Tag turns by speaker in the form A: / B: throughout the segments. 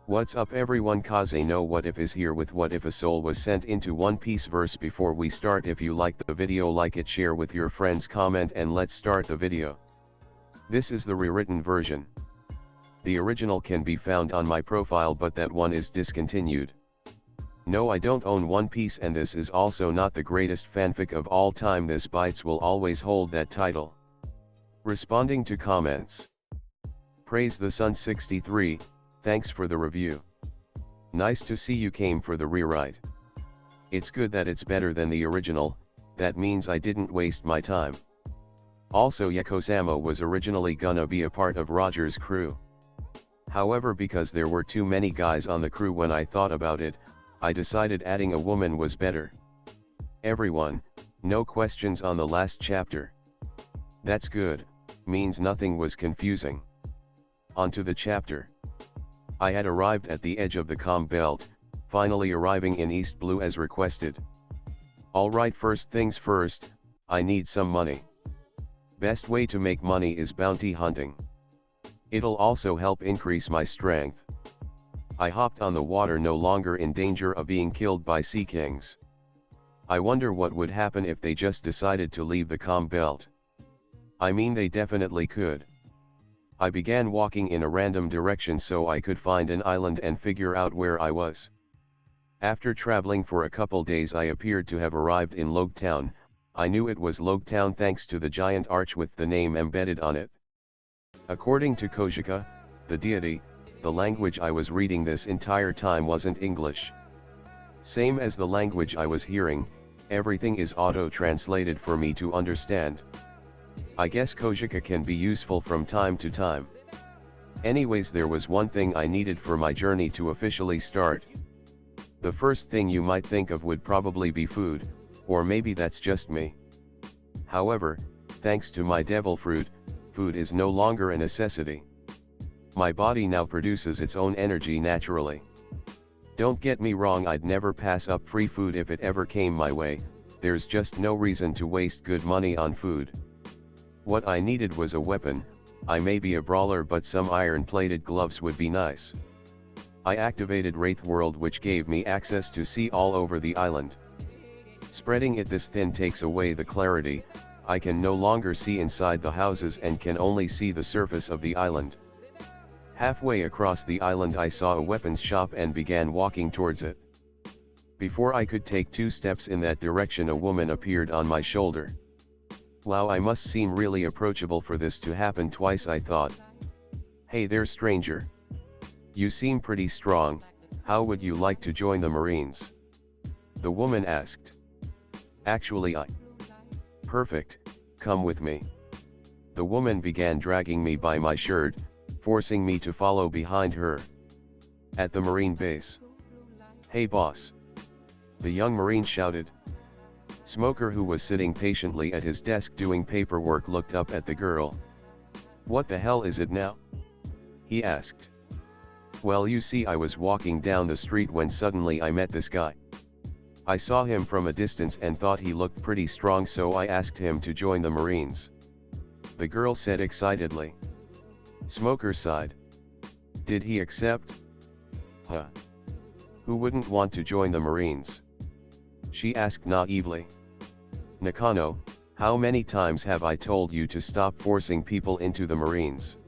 A: What's up everyone, Kaze no What If is here with What If a Soul was sent into One Piece verse. Before we start, if you like the video, like it, share with your friends, comment, and let's start the video. This is the rewritten version. The original can be found on my profile, but that one is discontinued. No, I don't own One Piece, and this is also not the greatest fanfic of all time. This Bites will always hold that title. Responding to comments. Praise the Sun 63, thanks for the review. Nice to see you came for the rewrite. It's good that it's better than the original, that means I didn't waste my time. Also, Yakosamo was originally gonna be a part of Roger's crew. However, because there were too many guys on the crew when I thought about it, I decided adding a woman was better. Everyone, no questions on the last chapter. That's good, means nothing was confusing. Onto the chapter. I had arrived at the edge of the calm belt, finally arriving in East Blue as requested. Alright, first things first, I need some money. Best way to make money is bounty hunting. It'll also help increase my strength. I hopped on the water, no longer in danger of being killed by sea kings. I wonder what would happen if they just decided to leave the calm belt. I mean, they definitely could. I began walking in a random direction so I could find an island and figure out where I was. After traveling for a couple days, I appeared to have arrived in Log Town. I knew it was Log Town thanks to the giant arch with the name embedded on it. According to Kojika, the deity, the language I was reading this entire time wasn't English. Same as the language I was hearing, everything is auto-translated for me to understand. I guess Kojika can be useful from time to time. Anyways, there was one thing I needed for my journey to officially start. The first thing you might think of would probably be food, or maybe that's just me. However, thanks to my devil fruit, food is no longer a necessity. My body now produces its own energy naturally. Don't get me wrong, I'd never pass up free food if it ever came my way. There's just no reason to waste good money on food. What I needed was a weapon. I may be a brawler, but some iron-plated gloves would be nice. I activated Wraith World, which gave me access to see all over the island. Spreading it this thin takes away the clarity. I can no longer see inside the houses and can only see the surface of the island. Halfway across the island, I saw a weapons shop and began walking towards it. Before I could take 2 steps in that direction, a woman appeared on my shoulder. Wow, I must seem really approachable for this to happen twice, I thought. Hey there, stranger. You seem pretty strong. How would you like to join the Marines? The woman asked. Actually, Perfect, come with me. The woman began dragging me by my shirt, forcing me to follow behind her. At the Marine base. Hey boss. The young Marine shouted. Smoker, who was sitting patiently at his desk doing paperwork, looked up at the girl. What the hell is it now? He asked. Well, you see, I was walking down the street when suddenly I met this guy. I saw him from a distance and thought he looked pretty strong, so I asked him to join the Marines. The girl said excitedly. Smoker sighed. Did he accept? Huh. Who wouldn't want to join the Marines? She asked naively. Nakano, how many times have I told you to stop forcing people into the Marines?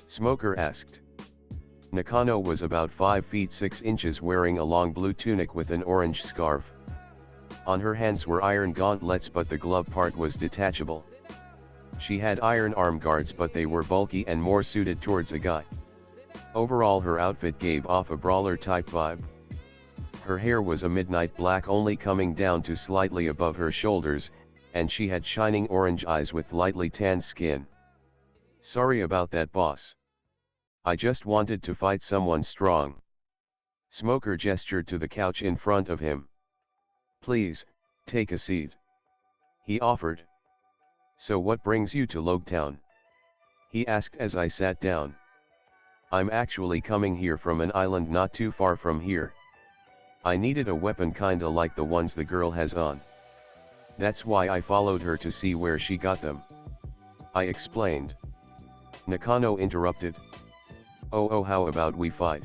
A: Smoker asked. Nakano was about 5 feet 6 inches, wearing a long blue tunic with an orange scarf. On her hands were iron gauntlets, but the glove part was detachable. She had iron arm guards, but they were bulky and more suited towards a guy. Overall, her outfit gave off a brawler type vibe. Her hair was a midnight black, only coming down to slightly above her shoulders, and she had shining orange eyes with lightly tanned skin. Sorry about that, boss. I just wanted to fight someone strong. Smoker gestured to the couch in front of him. Please, take a seat. He offered. So what brings you to Log Town? He asked as I sat down. I'm actually coming here from an island not too far from here. I needed a weapon kinda like the ones the girl has on. That's why I followed her to see where she got them. I explained. Nakano interrupted. Oh, how about we fight?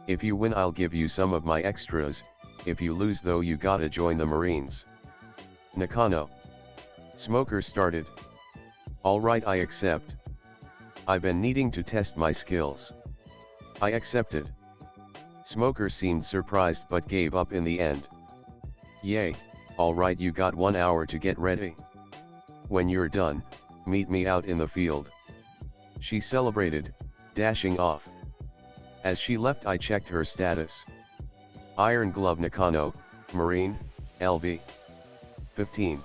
A: If you win I'll give you some of my extras, if you lose though you gotta join the Marines. Nakano. Smoker started. Alright, I accept. I've been needing to test my skills. I accepted. Smoker seemed surprised but gave up in the end. Yay, alright, you got 1 hour to get ready. When you're done, meet me out in the field. She celebrated, dashing off. As she left I checked her status. Iron Glove Nakano, Marine, LV. 15.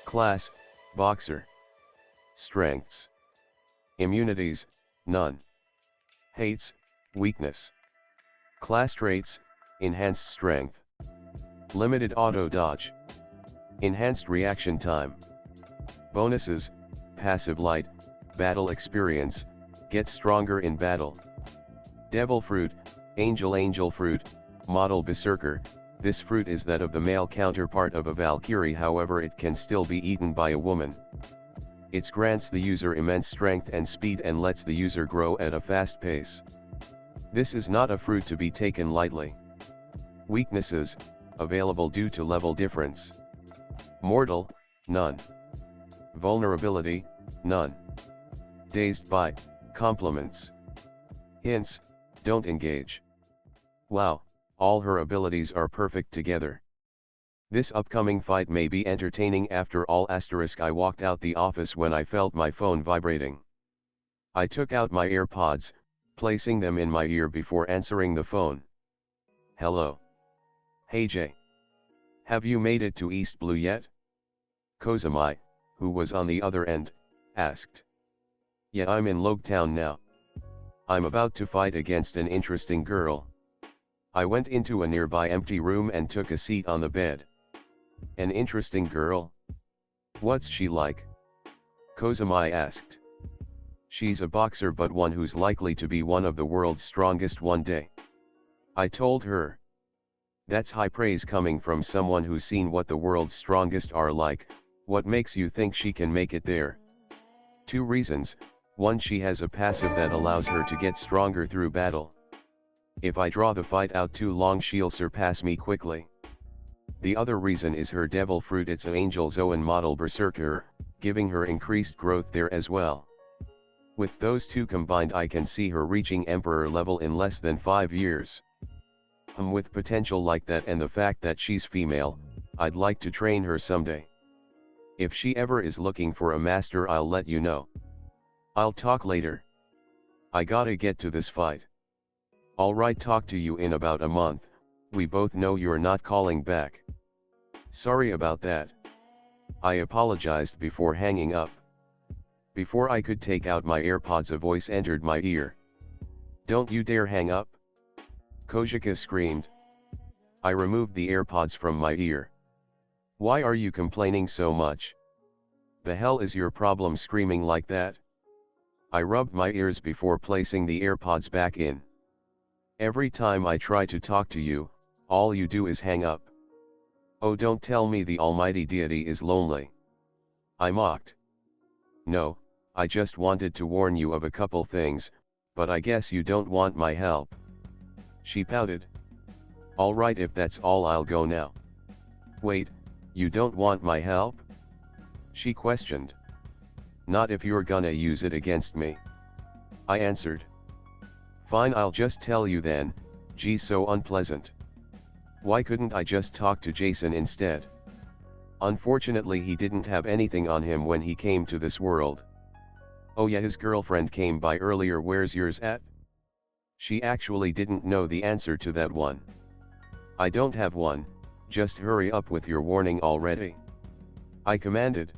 A: Class, Boxer. Strengths. Immunities, none. Hates, weakness. Class traits, enhanced strength. Limited auto dodge. Enhanced reaction time. Bonuses, passive light, battle experience, get stronger in battle. Devil fruit, angel fruit, model berserker. This fruit is that of the male counterpart of a Valkyrie, however it can still be eaten by a woman. It grants the user immense strength and speed and lets the user grow at a fast pace. This is not a fruit to be taken lightly. Weaknesses, available due to level difference. Mortal, none. Vulnerability, none. Dazed by, compliments. Hints, don't engage. Wow, all her abilities are perfect together. This upcoming fight may be entertaining after all. I walked out the office when I felt my phone vibrating. I took out my AirPods, placing them in my ear before answering the phone. Hello. Hey Jay. Have you made it to East Blue yet? Kozumi, who was on the other end, asked. Yeah, I'm in Logtown now. I'm about to fight against an interesting girl. I went into a nearby empty room and took a seat on the bed. An interesting girl? What's she like? Kozumi asked. She's a boxer, but one who's likely to be one of the world's strongest one day. I told her. That's high praise coming from someone who's seen what the world's strongest are like. What makes you think she can make it there? 2 reasons. 1, she has a passive that allows her to get stronger through battle. If I draw the fight out too long, she'll surpass me quickly. The other reason is her devil fruit. It's an Angel Zoan model berserker, giving her increased growth there as well. With those two combined, I can see her reaching Emperor level in less than 5 years. With potential like that and the fact that she's female, I'd like to train her someday. If she ever is looking for a master, I'll let you know. I'll talk later. I gotta get to this fight. Alright, talk to you in about a month. We both know you're not calling back. Sorry about that. I apologized before hanging up. Before I could take out my AirPods, a voice entered my ear. Don't you dare hang up! Kojika screamed. I removed the AirPods from my ear. Why are you complaining so much? The hell is your problem screaming like that? I rubbed my ears before placing the AirPods back in. Every time I try to talk to you, all you do is hang up. Oh, don't tell me the almighty deity is lonely. I mocked. No, I just wanted to warn you of a couple things, but I guess you don't want my help. She pouted. Alright, if that's all, I'll go now. Wait, you don't want my help? She questioned. Not if you're gonna use it against me. I answered. Fine, I'll just tell you then. Geez, so unpleasant. Why couldn't I just talk to Jason instead? Unfortunately, he didn't have anything on him when he came to this world. Oh yeah, his girlfriend came by earlier. Where's yours at? She actually didn't know the answer to that one. I don't have one, just hurry up with your warning already. I commanded.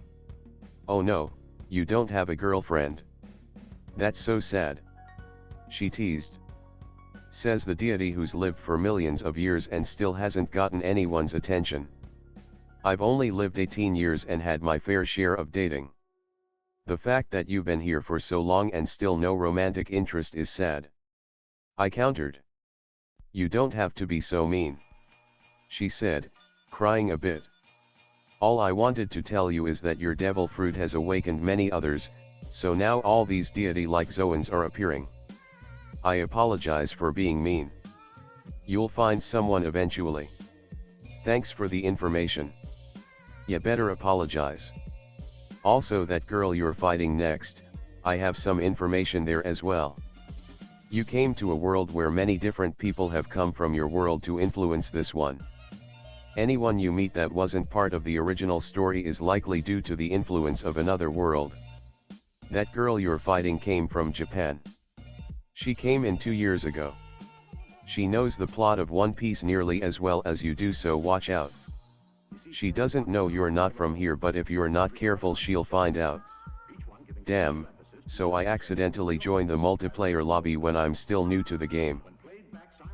A: Oh no, you don't have a girlfriend. That's so sad. She teased. Says the deity who's lived for millions of years and still hasn't gotten anyone's attention. I've only lived 18 years and had my fair share of dating. The fact that you've been here for so long and still no romantic interest is sad. I countered. You don't have to be so mean. She said, crying a bit. All I wanted to tell you is that your devil fruit has awakened many others, so now all these deity-like Zoans are appearing. I apologize for being mean. You'll find someone eventually. Thanks for the information. Ya better apologize. Also, that girl you're fighting next, I have some information there as well. You came to a world where many different people have come from your world to influence this one. Anyone you meet that wasn't part of the original story is likely due to the influence of another world. That girl you're fighting came from Japan. She came in 2 years ago. She knows the plot of One Piece nearly as well as you do, so watch out. She doesn't know you're not from here, but if you're not careful she'll find out. Damn, so I accidentally joined the multiplayer lobby when I'm still new to the game.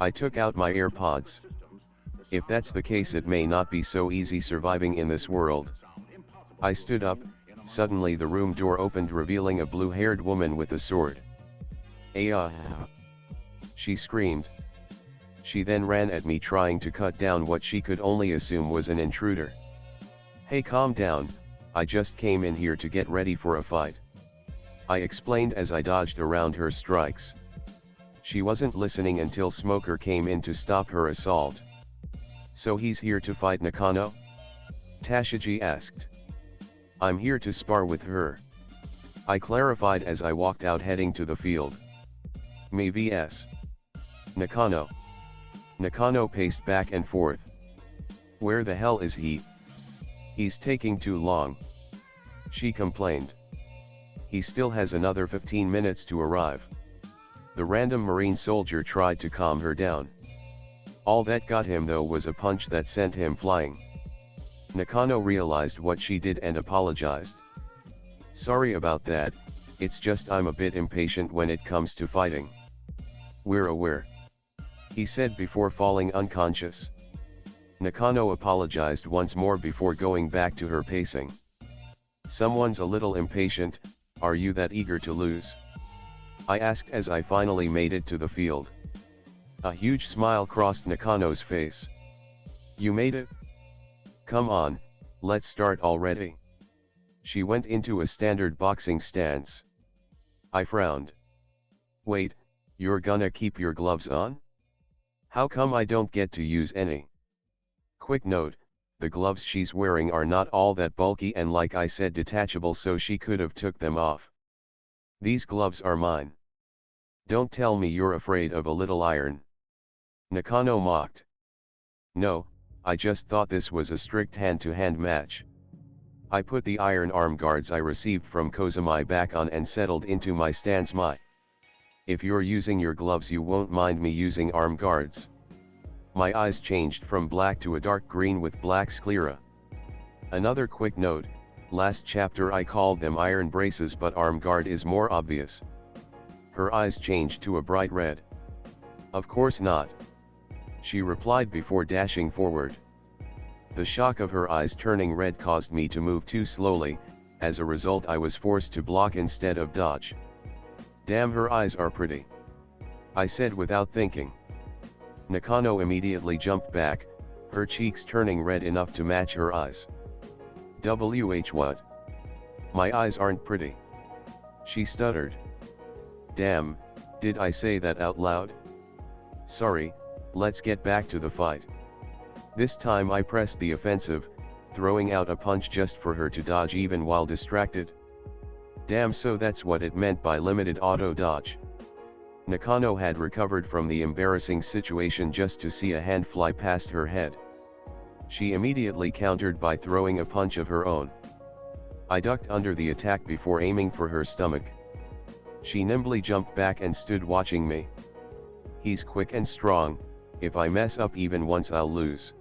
A: I took out my AirPods. If that's the case, it may not be so easy surviving in this world. I stood up, suddenly the room door opened, revealing a blue-haired woman with a sword. "Ayah!" she screamed. She then ran at me, trying to cut down what she could only assume was an intruder. "Hey, calm down, I just came in here to get ready for a fight," I explained as I dodged around her strikes. She wasn't listening until Smoker came in to stop her assault. "So he's here to fight Nakano?" Tashigi asked. "I'm here to spar with her," I clarified as I walked out, heading to the field. "Me vs. Nakano." Nakano paced back and forth. "Where the hell is he? He's taking too long," she complained. "He still has another 15 minutes to arrive." The random Marine soldier tried to calm her down. All that got him though was a punch that sent him flying. Nakano realized what she did and apologized. "Sorry about that, it's just I'm a bit impatient when it comes to fighting." "We're aware," he said before falling unconscious. Nakano apologized once more before going back to her pacing. "Someone's a little impatient, are you that eager to lose?" I asked as I finally made it to the field. A huge smile crossed Nakano's face. "You made it? Come on, let's start already." She went into a standard boxing stance. I frowned. "Wait, you're gonna keep your gloves on? How come I don't get to use any?" Quick note, the gloves she's wearing are not all that bulky and, like I said, detachable, so she could have took them off. "These gloves are mine. Don't tell me you're afraid of a little iron," Nakano mocked. "No, I just thought this was a strict hand-to-hand match." I put the iron arm guards I received from Kozumi back on and settled into my stance. "If you're using your gloves, you won't mind me using arm guards?" My eyes changed from black to a dark green with black sclera. Another quick note, last chapter I called them iron braces, but arm guard is more obvious. Her eyes changed to a bright red. "Of course not," she replied before dashing forward. The shock of her eyes turning red caused me to move too slowly, as a result I was forced to block instead of dodge. "Damn, her eyes are pretty," I said without thinking. Nakano immediately jumped back, her cheeks turning red enough to match her eyes. What? My eyes aren't pretty," she stuttered. "Damn, did I say that out loud? Sorry, let's get back to the fight." This time I pressed the offensive, throwing out a punch just for her to dodge even while distracted. Damn, so that's what it meant by limited auto dodge. Nakano had recovered from the embarrassing situation just to see a hand fly past her head. She immediately countered by throwing a punch of her own. I ducked under the attack before aiming for her stomach. She nimbly jumped back and stood watching me. "He's quick and strong, if I mess up even once I'll lose."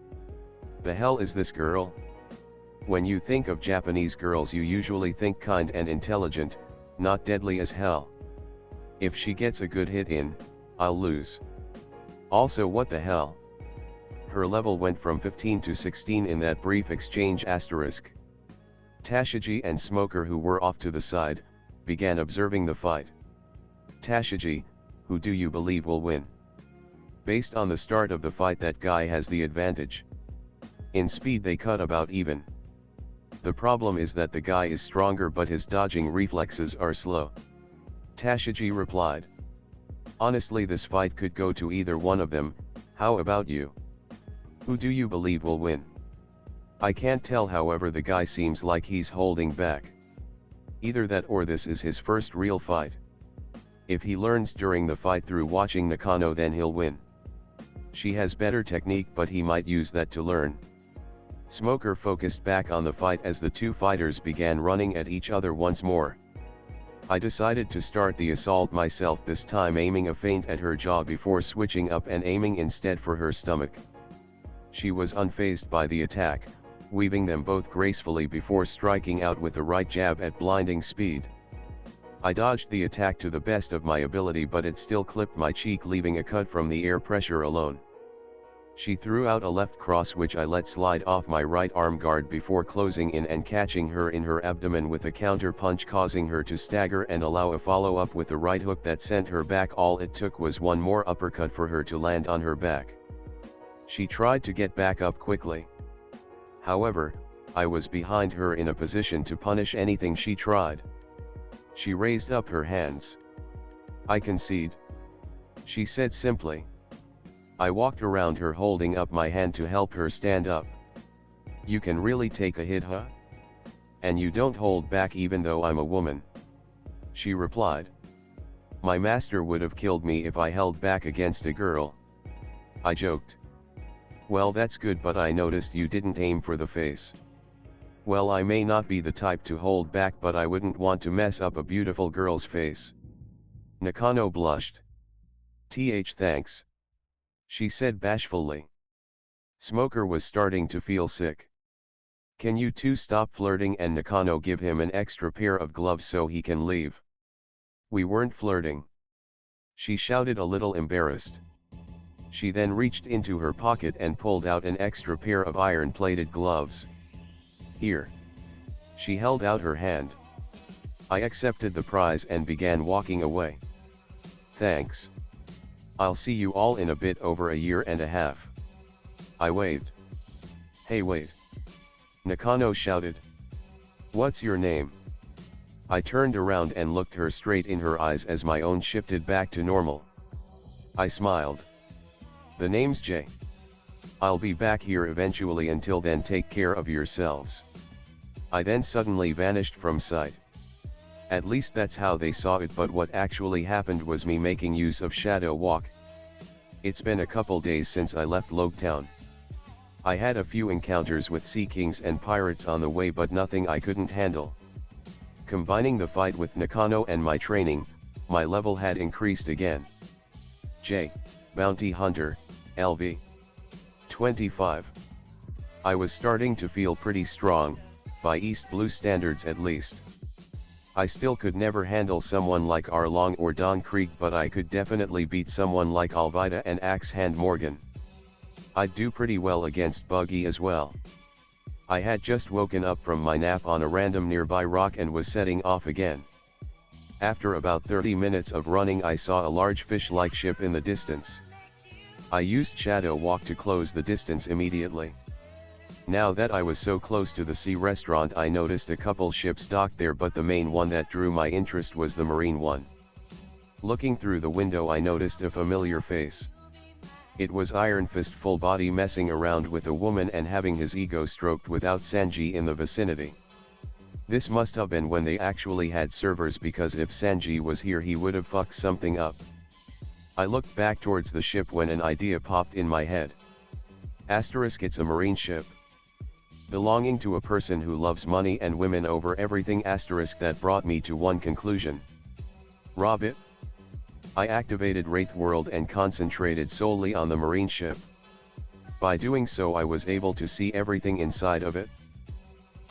A: The hell is this girl? When you think of Japanese girls, you usually think kind and intelligent, not deadly as hell. If she gets a good hit in, I'll lose. Also, what the hell? Her level went from 15 to 16 in that brief exchange. Tashigi and Smoker, who were off to the side, began observing the fight. "Tashigi, who do you believe will win?" "Based on the start of the fight, that guy has the advantage. In speed they cut about even. The problem is that the guy is stronger but his dodging reflexes are slow," Tashigi replied. "Honestly, this fight could go to either one of them, How about you? Who do you believe will win? I can't tell, however the guy seems like he's holding back. Either that or this is his first real fight. If he learns during the fight through watching Nakano, then he'll win. She has better technique, but he might use that to learn. Smoker focused back on the fight as the two fighters began running at each other once more. I decided to start the assault myself, this time aiming a feint at her jaw before switching up and aiming instead for her stomach. She was unfazed by the attack, weaving them both gracefully before striking out with the right jab at blinding speed. I dodged the attack to the best of my ability, but it still clipped my cheek, leaving a cut from the air pressure alone. She threw out a left cross which I let slide off my right arm guard before closing in and catching her in her abdomen with a counter punch, causing her to stagger and allow a follow-up with the right hook that sent her back. All it took was one more uppercut for her to land on her back. She tried to get back up quickly. However, I was behind her in a position to punish anything she tried. She raised up her hands. "I concede," she said simply. I walked around her, holding up my hand to help her stand up. "You can really take a hit, huh? And you don't hold back even though I'm a woman," she replied. "My master would have killed me if I held back against a girl," I joked. "Well, that's good, but I noticed you didn't aim for the face." "Well, I may not be the type to hold back, but I wouldn't want to mess up a beautiful girl's face." Nakano blushed. Thanks," she said bashfully. Smoker was starting to feel sick. "Can you two stop flirting and Nakano give him an extra pair of gloves so he can leave?" "We weren't flirting," she shouted, a little embarrassed. She then reached into her pocket and pulled out an extra pair of iron-plated gloves. "Here." She held out her hand. I accepted the prize and began walking away. "Thanks. I'll see you all in a bit, over a year and a half." I waved. "Hey, wait!" Nakano shouted. "What's your name?" I turned around and looked her straight in her eyes as my own shifted back to normal. I smiled. "The name's Jay. I'll be back here eventually. Until then, take care of yourselves." I then suddenly vanished from sight. At least that's how they saw it, but what actually happened was me making use of shadow walk. It's been a couple days since I left Logetown. I had a few encounters with Sea Kings and pirates on the way, but nothing I couldn't handle. Combining the fight with Nakano and my training, my level had increased again. J. Bounty Hunter, LV. 25. I was starting to feel pretty strong, by East Blue standards at least. I still could never handle someone like Arlong or Don Krieg, but I could definitely beat someone like Alvida and Axe Hand Morgan. I'd do pretty well against Buggy as well. I had just woken up from my nap on a random nearby rock and was setting off again. After about 30 minutes of running, I saw a large fish-like ship in the distance. I used Shadow Walk to close the distance immediately. Now that I was so close to the sea restaurant, I noticed a couple ships docked there, but the main one that drew my interest was the marine one. Looking through the window, I noticed a familiar face. It was Iron Fist, full body, messing around with a woman and having his ego stroked without Sanji in the vicinity. This must have been when they actually had servers, because if Sanji was here he would have fucked something up. I looked back towards the ship when an idea popped in my head. It's a marine ship. Belonging to a person who loves money and women over everything. That brought me to one conclusion. Rob it. I activated Wraith World and concentrated solely on the marine ship. By doing so, I was able to see everything inside of it.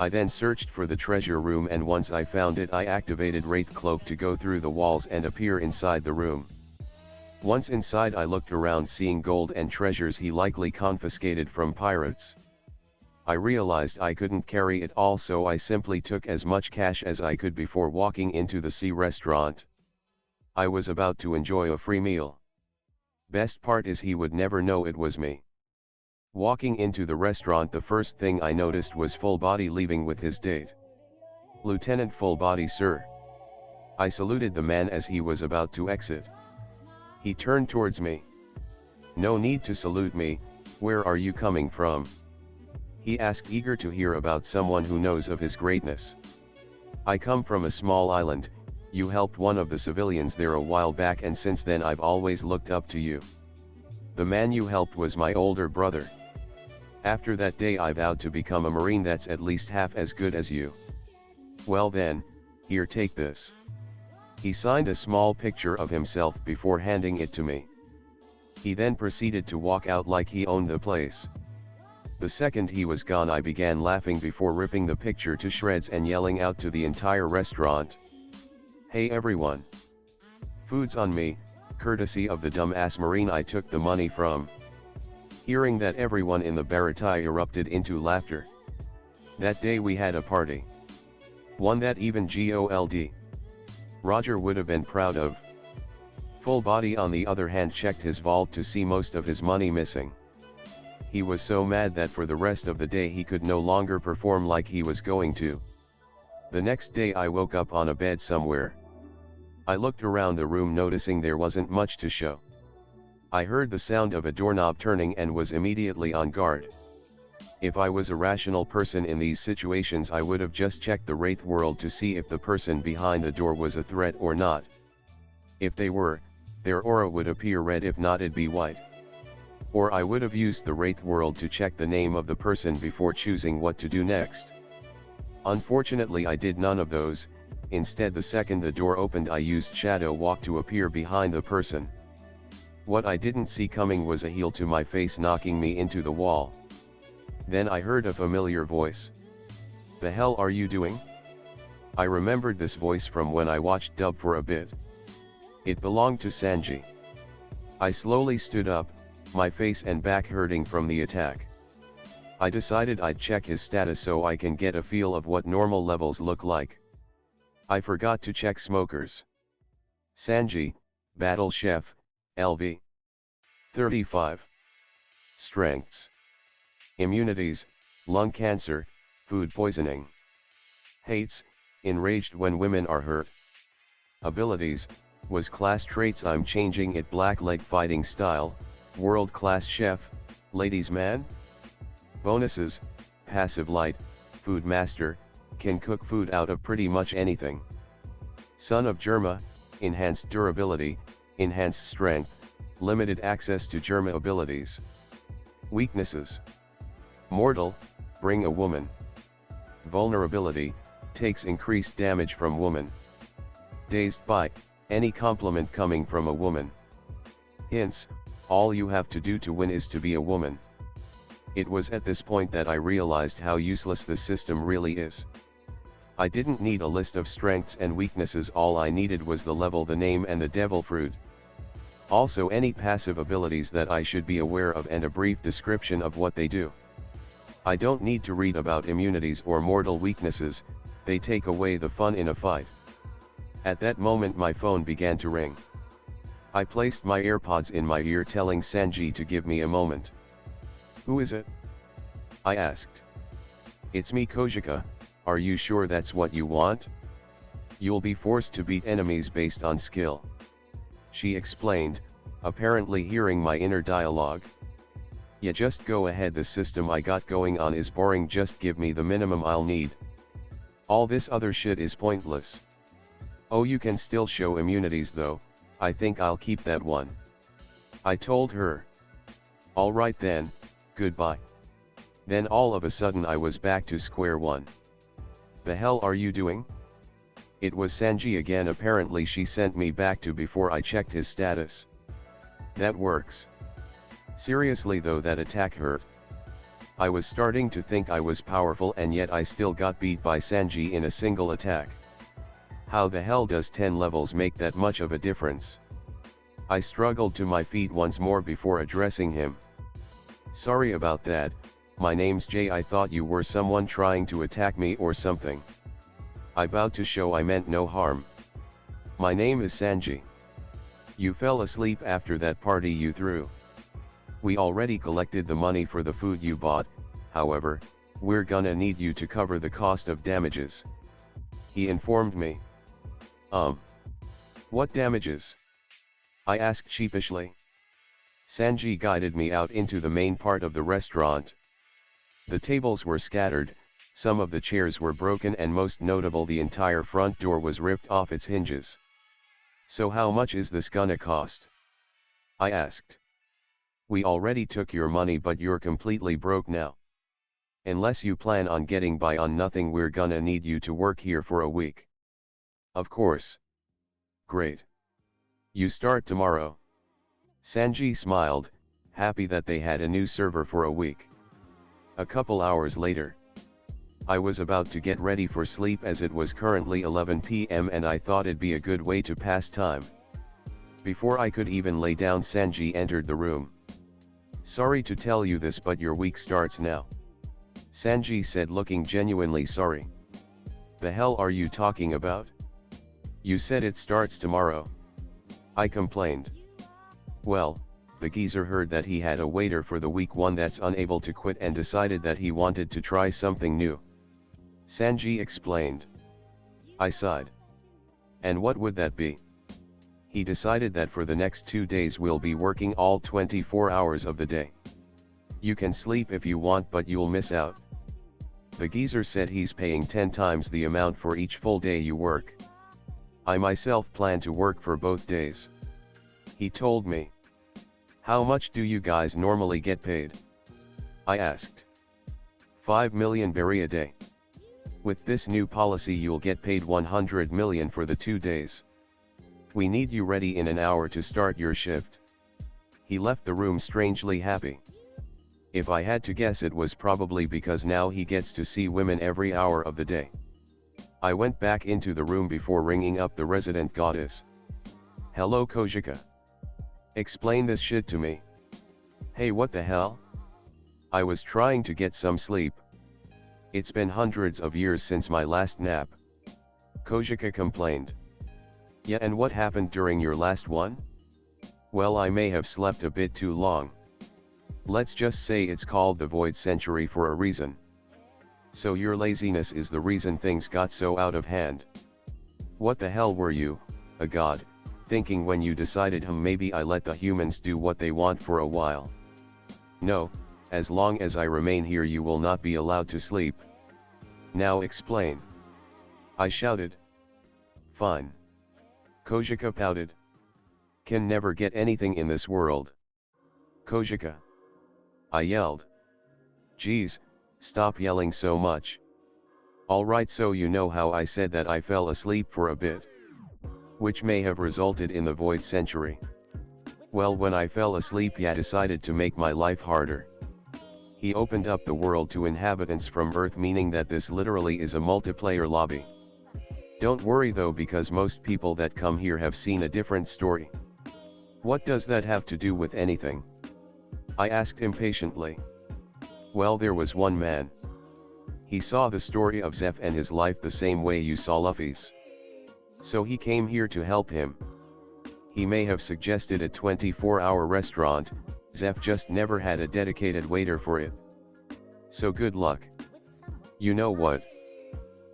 A: I then searched for the treasure room, and once I found it, I activated Wraith Cloak to go through the walls and appear inside the room. Once inside, I looked around, seeing gold and treasures he likely confiscated from pirates. I realized I couldn't carry it all, so I simply took as much cash as I could before walking into the sea restaurant. I was about to enjoy a free meal. Best part is he would never know it was me. Walking into the restaurant, the first thing I noticed was Full Body leaving with his date. "Lieutenant Full Body, sir." I saluted the man as he was about to exit. He turned towards me. No need to salute me, where are you coming from? He asked, eager to hear about someone who knows of his greatness. I come from a small island, you helped one of the civilians there a while back and since then I've always looked up to you. The man you helped was my older brother. After that day I vowed to become a Marine that's at least half as good as you. Well then, here, take this. He signed a small picture of himself before handing it to me. He then proceeded to walk out like he owned the place. The second he was gone I began laughing before ripping the picture to shreds and yelling out to the entire restaurant. Hey everyone! Food's on me, courtesy of the dumbass Marine I took the money from. Hearing that, everyone in the baratai erupted into laughter. That day we had a party. One that even Gold Roger would have been proud of. Full Body on the other hand checked his vault to see most of his money missing. He was so mad that for the rest of the day he could no longer perform like he was going to. The next day I woke up on a bed somewhere. I looked around the room noticing there wasn't much to show. I heard the sound of a doorknob turning and was immediately on guard. If I was a rational person in these situations I would have just checked the Wraith world to see if the person behind the door was a threat or not. If they were, their aura would appear red, if not it'd be white. Or I would have used the Wraith world to check the name of the person before choosing what to do next. Unfortunately I did none of those. Instead, the second the door opened I used Shadow Walk to appear behind the person. What I didn't see coming was a heel to my face knocking me into the wall. Then I heard a familiar voice. The hell are you doing? I remembered this voice from when I watched dub for a bit. It belonged to Sanji. I slowly stood up, my face and back hurting from the attack. I decided I'd check his status so I can get a feel of what normal levels look like. I forgot to check smokers. Sanji, Battle Chef, LV. 35. Strengths. Immunities, lung cancer, food poisoning. Hates, enraged when women are hurt. Abilities, was class traits I'm changing it, black leg fighting style, world class chef, ladies man. Bonuses, passive light, food master, can cook food out of pretty much anything. Son of Germa, enhanced durability, enhanced strength, limited access to Germa abilities. Weaknesses. Mortal, bring a woman. Vulnerability, takes increased damage from woman. Dazed by, any compliment coming from a woman. Hints, all you have to do to win is to be a woman. It was at this point that I realized how useless the system really is. I didn't need a list of strengths and weaknesses, all I needed was the level, the name and the devil fruit. Also any passive abilities that I should be aware of and a brief description of what they do. I don't need to read about immunities or mortal weaknesses, they take away the fun in a fight. At that moment my phone began to ring. I placed my AirPods in my ear, telling Sanji to give me a moment. Who is it? I asked. It's me, Kojika, are you sure that's what you want? You'll be forced to beat enemies based on skill. She explained, apparently hearing my inner dialogue. Yeah, just go ahead, the system I got going on is boring, just give me the minimum I'll need. All this other shit is pointless. Oh, you can still show immunities though, I think I'll keep that one. I told her. Alright then, goodbye. Then all of a sudden I was back to square one. The hell are you doing? It was Sanji again, apparently she sent me back to before I checked his status. That works. Seriously though, that attack hurt. I was starting to think I was powerful and yet I still got beat by Sanji in a single attack. How the hell does 10 levels make that much of a difference? I struggled to my feet once more before addressing him. Sorry about that, my name's Jay, I thought you were someone trying to attack me or something. I bowed to show I meant no harm. My name is Sanji. You fell asleep after that party you threw. We already collected the money for the food you bought, however, we're gonna need you to cover the cost of damages. He informed me. What damages? I asked sheepishly. Sanji guided me out into the main part of the restaurant. The tables were scattered, some of the chairs were broken, and most notable, the entire front door was ripped off its hinges. "So how much is this gonna cost?" I asked. "We already took your money, but you're completely broke now. Unless you plan on getting by on nothing, we're gonna need you to work here for a week." "Of course." "Great. You start tomorrow." Sanji smiled, happy that they had a new server for a week. A couple hours later, I was about to get ready for sleep as it was currently 11 p.m. and I thought it'd be a good way to pass time. Before I could even lay down, Sanji entered the room. "Sorry to tell you this, but your week starts now," Sanji said, looking genuinely sorry. "The hell are you talking about? You said it starts tomorrow," I complained. Well, the geezer heard that he had a waiter for the week, one that's unable to quit, and decided that he wanted to try something new. Sanji explained. I sighed. "And what would that be?" "He decided that for the next 2 days we'll be working all 24 hours of the day. You can sleep if you want, but you'll miss out." The geezer said he's paying 10 times the amount for each full day you work. "I myself plan to work for both days," he told me. "How much do you guys normally get paid?" I asked. 5 million berry a day. With this new policy you'll get paid 100 million for the 2 days. We need you ready in an hour to start your shift." He left the room strangely happy. If I had to guess, it was probably because now he gets to see women every hour of the day. I went back into the room before ringing up the resident goddess. "Hello Kojika. Explain this shit to me." "Hey, what the hell? I was trying to get some sleep. It's been hundreds of years since my last nap," Kojika complained. "Yeah, and what happened during your last one?" "Well, I may have slept a bit too long. Let's just say it's called the Void Century for a reason." "So your laziness is the reason things got so out of hand? What the hell were you, a god, thinking when you decided maybe I let the humans do what they want for a while?" "No, as long as I remain here you will not be allowed to sleep." "Now explain," I shouted. "Fine." Kojika pouted. "Can never get anything in this world." "Kojika," I yelled. "Geez, stop yelling so much." "Alright, so you know how I said that I fell asleep for a bit, which may have resulted in the Void Century? Well, when I fell asleep, I decided to make my life harder. He opened up the world to inhabitants from Earth, meaning that this literally is a multiplayer lobby. Don't worry though, because most people that come here have seen a different story." "What does that have to do with anything?" I asked impatiently. "Well, there was one man. He saw the story of Zeph and his life the same way you saw Luffy's. So he came here to help him. He may have suggested a 24-hour restaurant, Zeph just never had a dedicated waiter for it. So good luck." "You know what?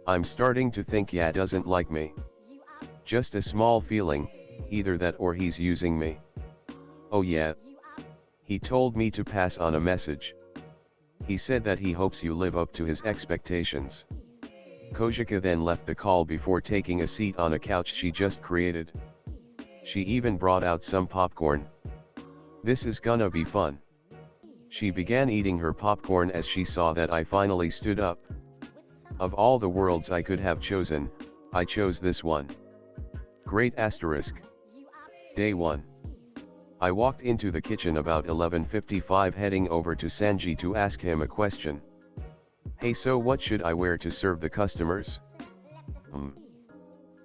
A: I'm starting to think doesn't like me. Just a small feeling, either that or he's using me." "Oh yeah? He told me to pass on a message. He said that he hopes you live up to his expectations." Kojika then left the call before taking a seat on a couch she just created. She even brought out some popcorn. "This is gonna be fun." She began eating her popcorn as she saw that I finally stood up. Of all the worlds I could have chosen, I chose this one. Great asterisk. Day 1. I walked into the kitchen about 11:55, heading over to Sanji to ask him a question. "Hey, so what should I wear to serve the customers?"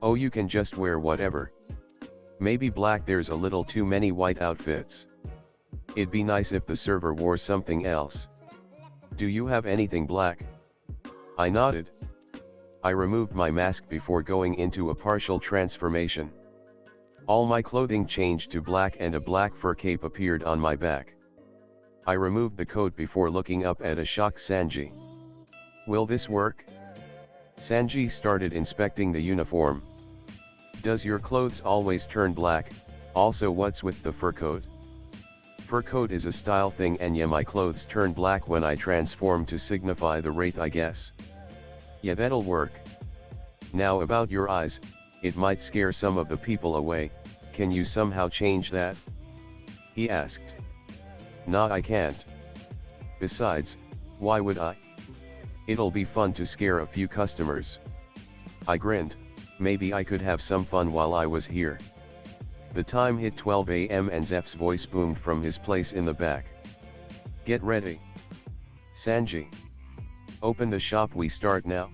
A: "Oh, you can just wear whatever. Maybe black, there's a little too many white outfits. It'd be nice if the server wore something else. Do you have anything black?" I nodded. I removed my mask before going into a partial transformation. All my clothing changed to black and a black fur cape appeared on my back. I removed the coat before looking up at a shocked Sanji. "Will this work?" Sanji started inspecting the uniform. "Does your clothes always turn black? Also, what's with the fur coat?" Fur coat is a style thing, and yeah, my clothes turn black when I transform to signify the wraith, I guess. Yeah, that'll work. Now about your eyes, it might scare some of the people away, can you somehow change that? He asked. Nah, I can't. Besides, why would I? It'll be fun to scare a few customers. I grinned, maybe I could have some fun while I was here. The time hit 12 a.m. and Zef's voice boomed from his place in the back. Get ready. Sanji. Open the shop, we start now.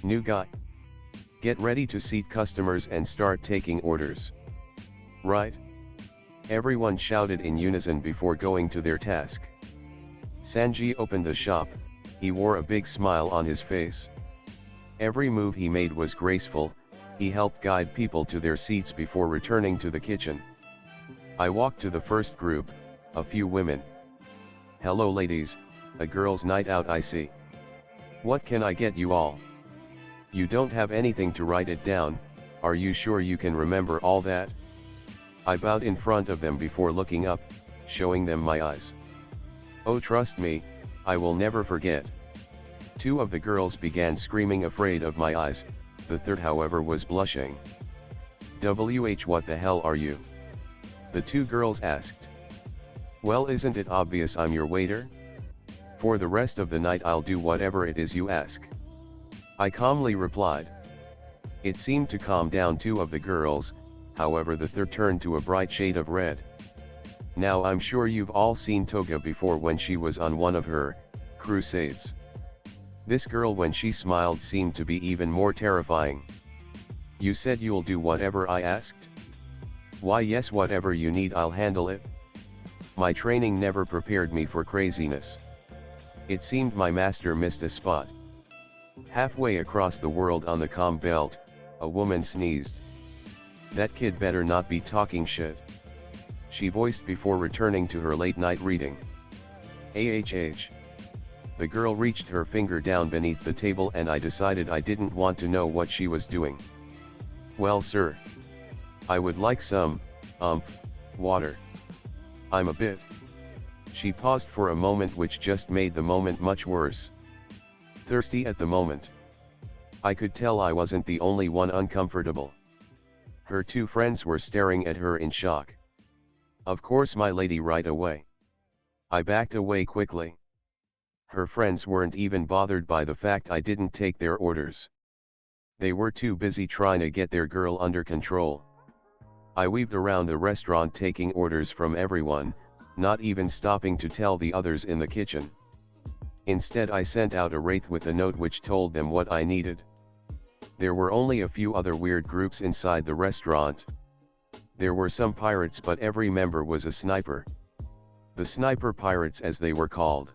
A: New guy. Get ready to seat customers and start taking orders. Right? Everyone shouted in unison before going to their task. Sanji opened the shop, he wore a big smile on his face. Every move he made was graceful, he helped guide people to their seats before returning to the kitchen. I walked to the first group, a few women. Hello ladies, a girls' night out I see. What can I get you all? You don't have anything to write it down, are you sure you can remember all that? I bowed in front of them before looking up, showing them my eyes. Oh, trust me, I will never forget. Two of the girls began screaming, afraid of my eyes, the third however was blushing. WH, what the hell are you? The two girls asked. Well, isn't it obvious I'm your waiter? For the rest of the night I'll do whatever it is you ask. I calmly replied. It seemed to calm down two of the girls, however the third turned to a bright shade of red. Now I'm sure you've all seen Toga before when she was on one of her crusades. This girl, when she smiled, seemed to be even more terrifying. You said you'll do whatever I asked? Why yes, whatever you need I'll handle it. My training never prepared me for craziness. It seemed my master missed a spot. Halfway across the world on the comm belt, a woman sneezed. That kid better not be talking shit, she voiced before returning to her late night reading. AHH. The girl reached her finger down beneath the table and I decided I didn't want to know what she was doing. Well sir. I would like some, water. I'm a bit. She paused for a moment, which just made the moment much worse. Thirsty at the moment. I could tell I wasn't the only one uncomfortable. Her two friends were staring at her in shock. Of course my lady, right away. I backed away quickly. Her friends weren't even bothered by the fact I didn't take their orders. They were too busy trying to get their girl under control. I weaved around the restaurant taking orders from everyone, not even stopping to tell the others in the kitchen. Instead I sent out a wraith with a note which told them what I needed. There were only a few other weird groups inside the restaurant. There were some pirates, but every member was a sniper. The sniper pirates, as they were called.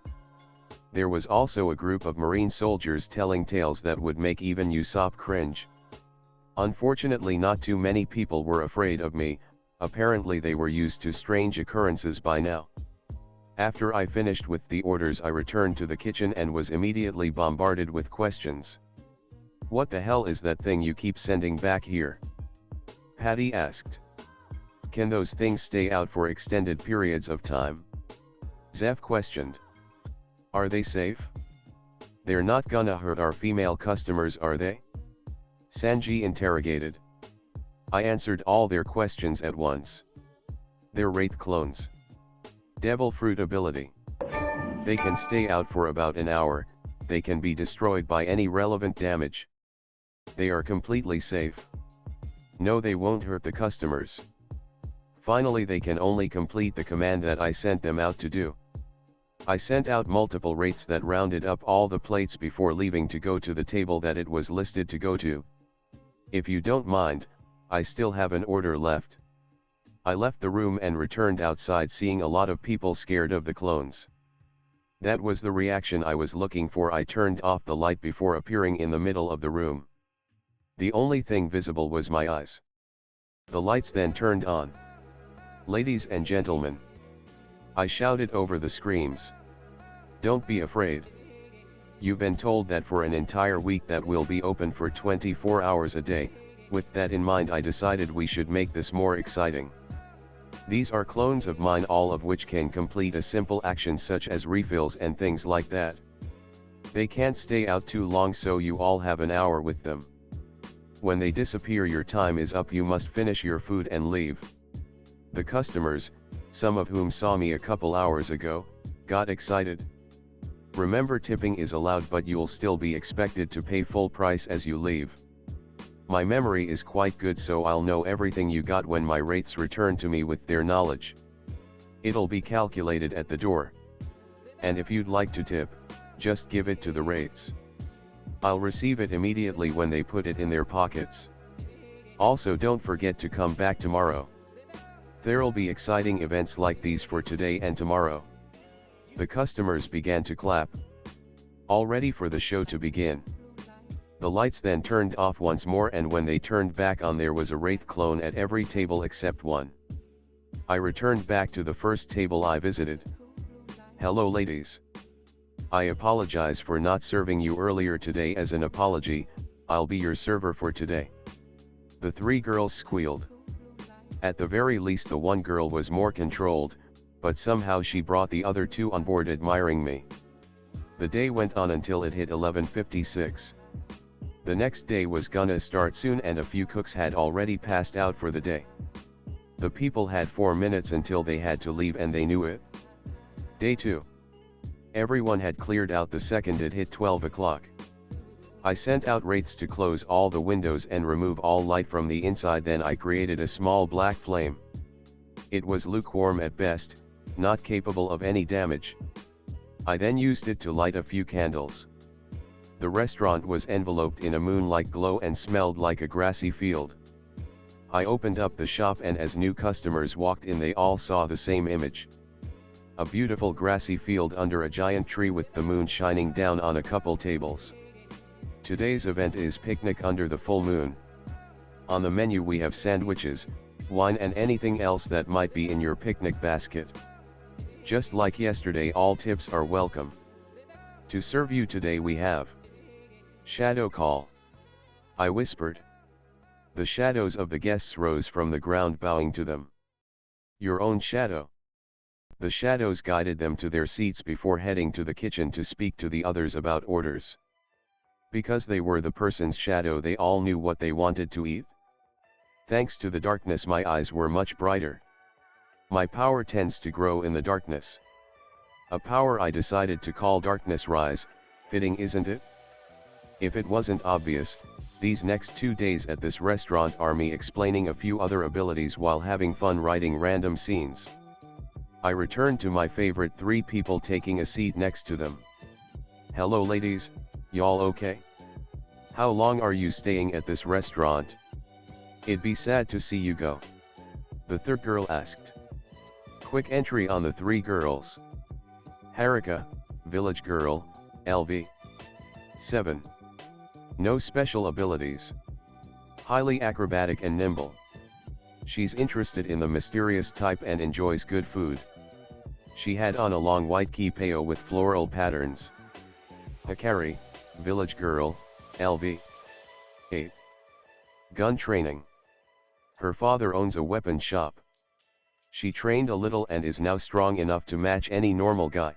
A: There was also a group of marine soldiers telling tales that would make even Usopp cringe. Unfortunately not too many people were afraid of me, apparently they were used to strange occurrences by now. After I finished with the orders I returned to the kitchen and was immediately bombarded with questions. What the hell is that thing you keep sending back here? Patty asked. Can those things stay out for extended periods of time? Zeph questioned. Are they safe? They're not gonna hurt our female customers, are they? Sanji interrogated. I answered all their questions at once. They're wraith clones. Devil fruit ability. They can stay out for about an hour, they can be destroyed by any relevant damage. They are completely safe. No, they won't hurt the customers. Finally, they can only complete the command that I sent them out to do. I sent out multiple wraiths that rounded up all the plates before leaving to go to the table that it was listed to go to. If you don't mind, I still have an order left. I left the room and returned outside, seeing a lot of people scared of the clones. That was the reaction I was looking for. I turned off the light before appearing in the middle of the room. The only thing visible was my eyes. The lights then turned on. Ladies and gentlemen, I shouted over the screams. Don't be afraid. You've been told that for an entire week that we'll be open for 24 hours a day. With that in mind, I decided we should make this more exciting. These are clones of mine, all of which can complete a simple action such as refills and things like that. They can't stay out too long, so you all have an hour with them. When they disappear, your time is up, you must finish your food and leave. The customers, some of whom saw me a couple hours ago, got excited. Remember, tipping is allowed, but you'll still be expected to pay full price as you leave. My memory is quite good, so I'll know everything you got when my rates return to me with their knowledge. It'll be calculated at the door. And if you'd like to tip, just give it to the rates. I'll receive it immediately when they put it in their pockets. Also, don't forget to come back tomorrow. There'll be exciting events like these for today and tomorrow. The customers began to clap, all ready for the show to begin. The lights then turned off once more, and when they turned back on, there was a wraith clone at every table except one. I returned back to the first table I visited. "Hello ladies. I apologize for not serving you earlier today. As an apology, I'll be your server for today." The three girls squealed. At the very least, the one girl was more controlled, but somehow she brought the other two on board, admiring me. The day went on until it hit 11:56. The next day was gonna start soon, and a few cooks had already passed out for the day. The people had 4 minutes until they had to leave, and they knew it. Day 2. Everyone had cleared out the second it hit 12 o'clock. I sent out wraiths to close all the windows and remove all light from the inside. Then I created a small black flame. It was lukewarm at best, not capable of any damage. I then used it to light a few candles. The restaurant was enveloped in a moon-like glow and smelled like a grassy field. I opened up the shop, and as new customers walked in, they all saw the same image. A beautiful grassy field under a giant tree with the moon shining down on a couple tables. Today's event is picnic under the full moon. On the menu we have sandwiches, wine, and anything else that might be in your picnic basket. Just like yesterday, all tips are welcome. To serve you today we have shadow call. I whispered. The shadows of the guests rose from the ground, bowing to them. Your own shadow. The shadows guided them to their seats before heading to the kitchen to speak to the others about orders. Because they were the person's shadow, they all knew what they wanted to eat. Thanks to the darkness, my eyes were much brighter. My power tends to grow in the darkness. A power I decided to call Darkness Rise. Fitting, isn't it? If it wasn't obvious, these next 2 days at this restaurant are me explaining a few other abilities while having fun writing random scenes. I returned to my favorite 3 people, taking a seat next to them. "Hello ladies, y'all okay? How long are you staying at this restaurant? It'd be sad to see you go." The third girl asked. Quick entry on the 3 girls. Harika, village girl, LV. 7. No special abilities. Highly acrobatic and nimble. She's interested in the mysterious type and enjoys good food. She had on a long white kipao with floral patterns. Hikari, village girl, LV. 8. Gun training. Her father owns a weapon shop. She trained a little and is now strong enough to match any normal guy.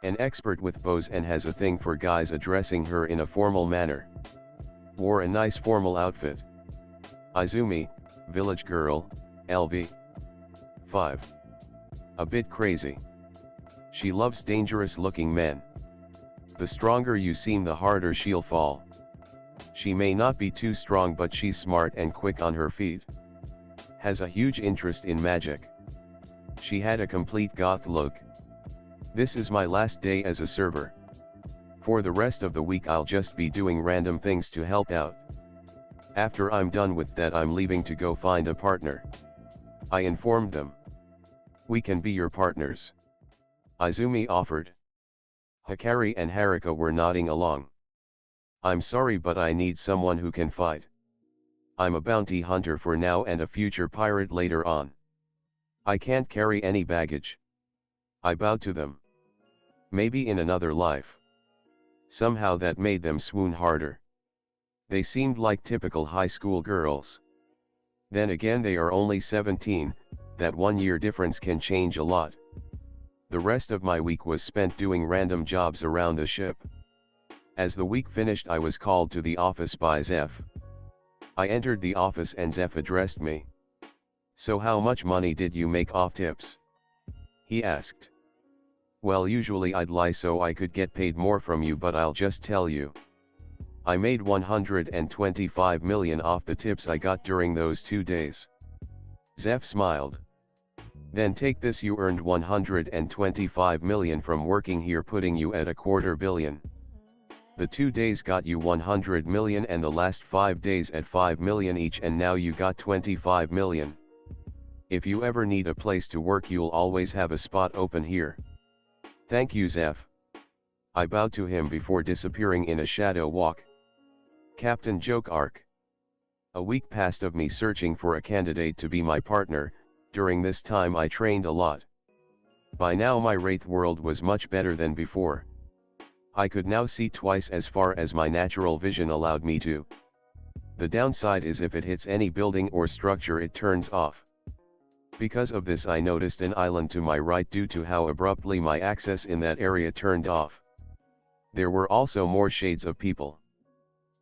A: An expert with bows and has a thing for guys addressing her in a formal manner. Wore a nice formal outfit. Izumi, village girl, LV. 5. A bit crazy. She loves dangerous looking men. The stronger you seem, the harder she'll fall. She may not be too strong, but she's smart and quick on her feet. Has a huge interest in magic. She had a complete goth look. This is my last day as a server. For the rest of the week I'll just be doing random things to help out. After I'm done with that, I'm leaving to go find a partner. I informed them. We can be your partners. Izumi offered. Hikari and Harika were nodding along. I'm sorry, but I need someone who can fight. I'm a bounty hunter for now and a future pirate later on. I can't carry any baggage. I bowed to them. Maybe in another life. Somehow that made them swoon harder. They seemed like typical high school girls. Then again, they are only 17, that 1 year difference can change a lot. The rest of my week was spent doing random jobs around the ship. As the week finished, I was called to the office by Zeph. I entered the office and Zeph addressed me. "So how much money did you make off tips?" he asked. "Well, usually I'd lie so I could get paid more from you, but I'll just tell you. I made 125 million off the tips I got during those 2 days." Zeph smiled. "Then take this, you earned 125 million from working here, putting you at $250 million. The 2 days got you 100 million and the last 5 days at 5 million each, and now you got 25 million. If you ever need a place to work, you'll always have a spot open here." "Thank you, Zeph." I bowed to him before disappearing in a shadow walk. Captain Joke arc. A week passed of me searching for a candidate to be my partner. During this time I trained a lot. By now my wraith world was much better than before. I could now see twice as far as my natural vision allowed me to. The downside is if it hits any building or structure it turns off. Because of this I noticed an island to my right due to how abruptly my access in that area turned off. There were also more shades of people.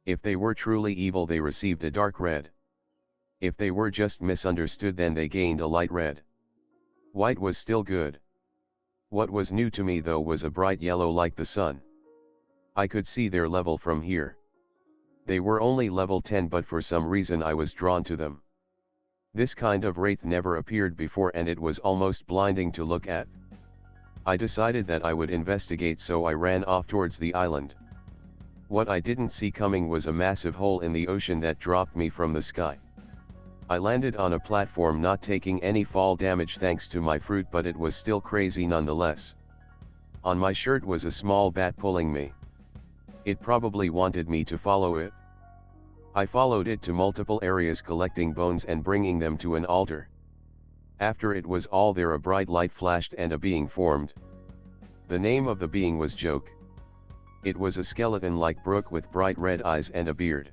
A: If they were truly evil, they received a dark red. If they were just misunderstood, then they gained a light red. White was still good. What was new to me though was a bright yellow like the sun. I could see their level from here. They were only level 10, but for some reason I was drawn to them. This kind of wraith never appeared before and it was almost blinding to look at. I decided that I would investigate, so I ran off towards the island. What I didn't see coming was a massive hole in the ocean that dropped me from the sky. I landed on a platform, not taking any fall damage thanks to my fruit, but it was still crazy nonetheless. On my shirt was a small bat pulling me. It probably wanted me to follow it. I followed it to multiple areas, collecting bones and bringing them to an altar. After it was all there, a bright light flashed and a being formed. The name of the being was Joke. It was a skeleton like Brooke with bright red eyes and a beard.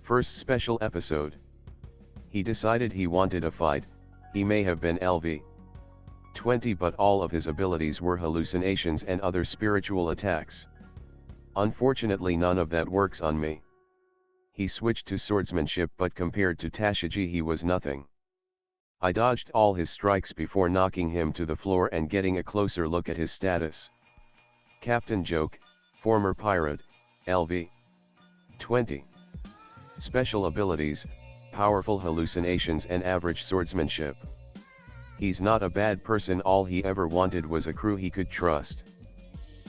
A: First special episode. He decided he wanted a fight. He may have been LV 20, but all of his abilities were hallucinations and other spiritual attacks. Unfortunately, none of that works on me. He switched to swordsmanship, but compared to Tashiji he was nothing. I dodged all his strikes before knocking him to the floor and getting a closer look at his status. Captain Joke, former pirate, LV 20. Special abilities, powerful hallucinations and average swordsmanship. He's not a bad person, all he ever wanted was a crew he could trust.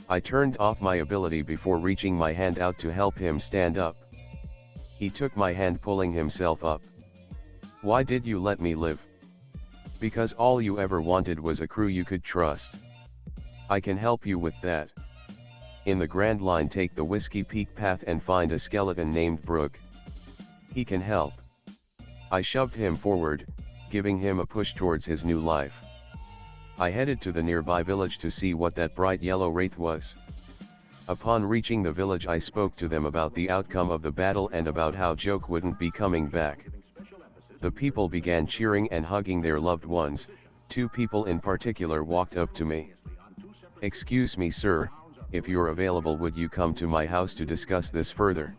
A: I turned off my ability before reaching my hand out to help him stand up. He took my hand, pulling himself up. "Why did you let me live?" "Because all you ever wanted was a crew you could trust. I can help you with that. In the Grand Line, take the Whiskey Peak path and find a skeleton named Brooke. He can help." I shoved him forward, giving him a push towards his new life. I headed to the nearby village to see what that bright yellow wraith was. Upon reaching the village, I spoke to them about the outcome of the battle and about how Joke wouldn't be coming back. The people began cheering and hugging their loved ones. 2 people in particular walked up to me. "Excuse me, sir, if you're available, would you come to my house to discuss this further?"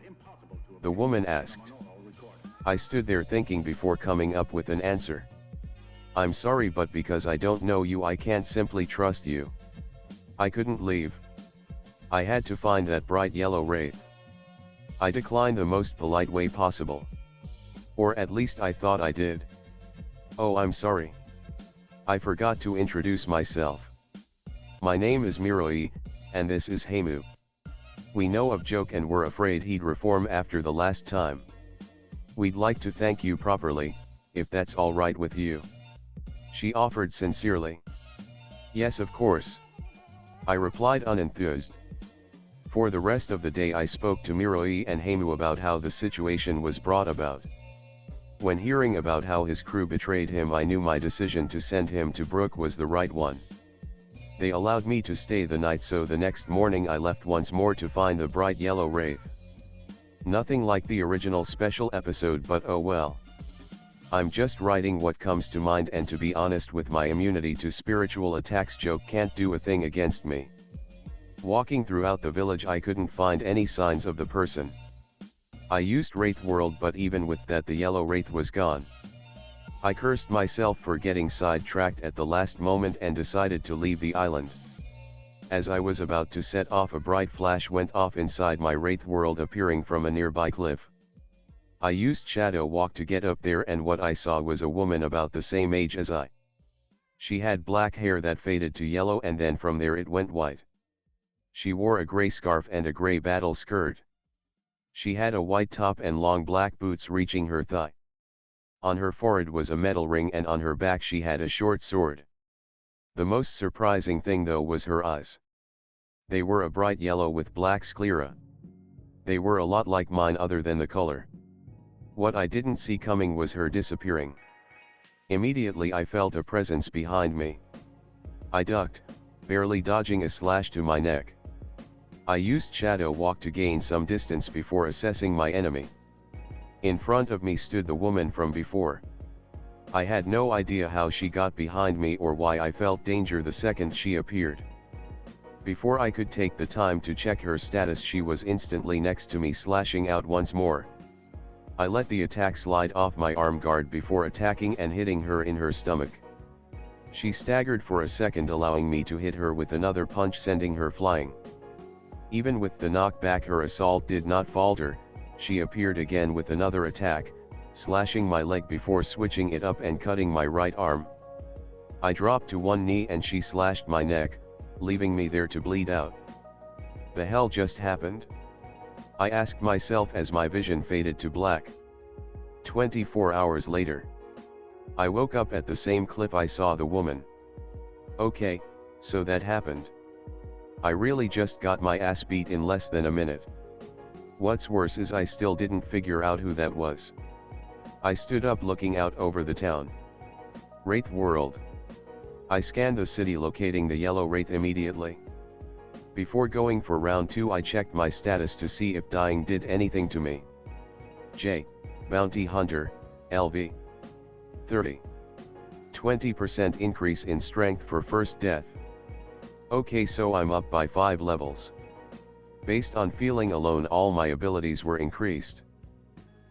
A: the woman asked. I stood there thinking before coming up with an answer. "I'm sorry, but because I don't know you, I can't simply trust you." I couldn't leave. I had to find that bright yellow wraith. I declined the most polite way possible. Or at least I thought I did. "Oh, I'm sorry. I forgot to introduce myself. My name is Miroi, and this is Heimu. We know of Joke and we're afraid he'd reform after the last time. We'd like to thank you properly, if that's all right with you." She offered sincerely. "Yes, of course," I replied unenthused. For the rest of the day I spoke to Miroi and Heimu about how the situation was brought about. When hearing about how his crew betrayed him, I knew my decision to send him to Brooke was the right one. They allowed me to stay the night, so the next morning I left once more to find the bright yellow wraith. Nothing like the original special episode, but oh well. I'm just writing what comes to mind, and to be honest, with my immunity to spiritual attacks, joke can't do a thing against me. Walking throughout the village, I couldn't find any signs of the person. I used Wraith World, but even with that the yellow wraith was gone. I cursed myself for getting sidetracked at the last moment and decided to leave the island. As I was about to set off, a bright flash went off inside my Wraith World, appearing from a nearby cliff. I used Shadow Walk to get up there, and what I saw was a woman about the same age as I. She had black hair that faded to yellow, and then from there it went white. She wore a gray scarf and a gray battle skirt. She had a white top and long black boots reaching her thigh. On her forehead was a metal ring, and on her back she had a short sword. The most surprising thing though was her eyes. They were a bright yellow with black sclera. They were a lot like mine other than the color. What I didn't see coming was her disappearing. Immediately I felt a presence behind me. I ducked, barely dodging a slash to my neck. I used Shadow Walk to gain some distance before assessing my enemy. In front of me stood the woman from before. I had no idea how she got behind me or why I felt danger the second she appeared. Before I could take the time to check her status, she was instantly next to me, slashing out once more. I let the attack slide off my arm guard before attacking and hitting her in her stomach. She staggered for a second, allowing me to hit her with another punch, sending her flying. Even with the knockback, her assault did not falter. She appeared again with another attack, slashing my leg before switching it up and cutting my right arm. I dropped to one knee and she slashed my neck, leaving me there to bleed out. The hell just happened? I asked myself as my vision faded to black. 24 hours later. I woke up at the same cliff I saw the woman. Okay, so that happened. I really just got my ass beat in less than a minute. What's worse is I still didn't figure out who that was. I stood up looking out over the town. Wraith World. I scanned the city, locating the yellow wraith immediately. Before going for round 2, I checked my status to see if dying did anything to me. J. Bounty Hunter, LV. 30. 20% increase in strength for first death. Okay, so I'm up by 5 levels. Based on feeling alone, all my abilities were increased.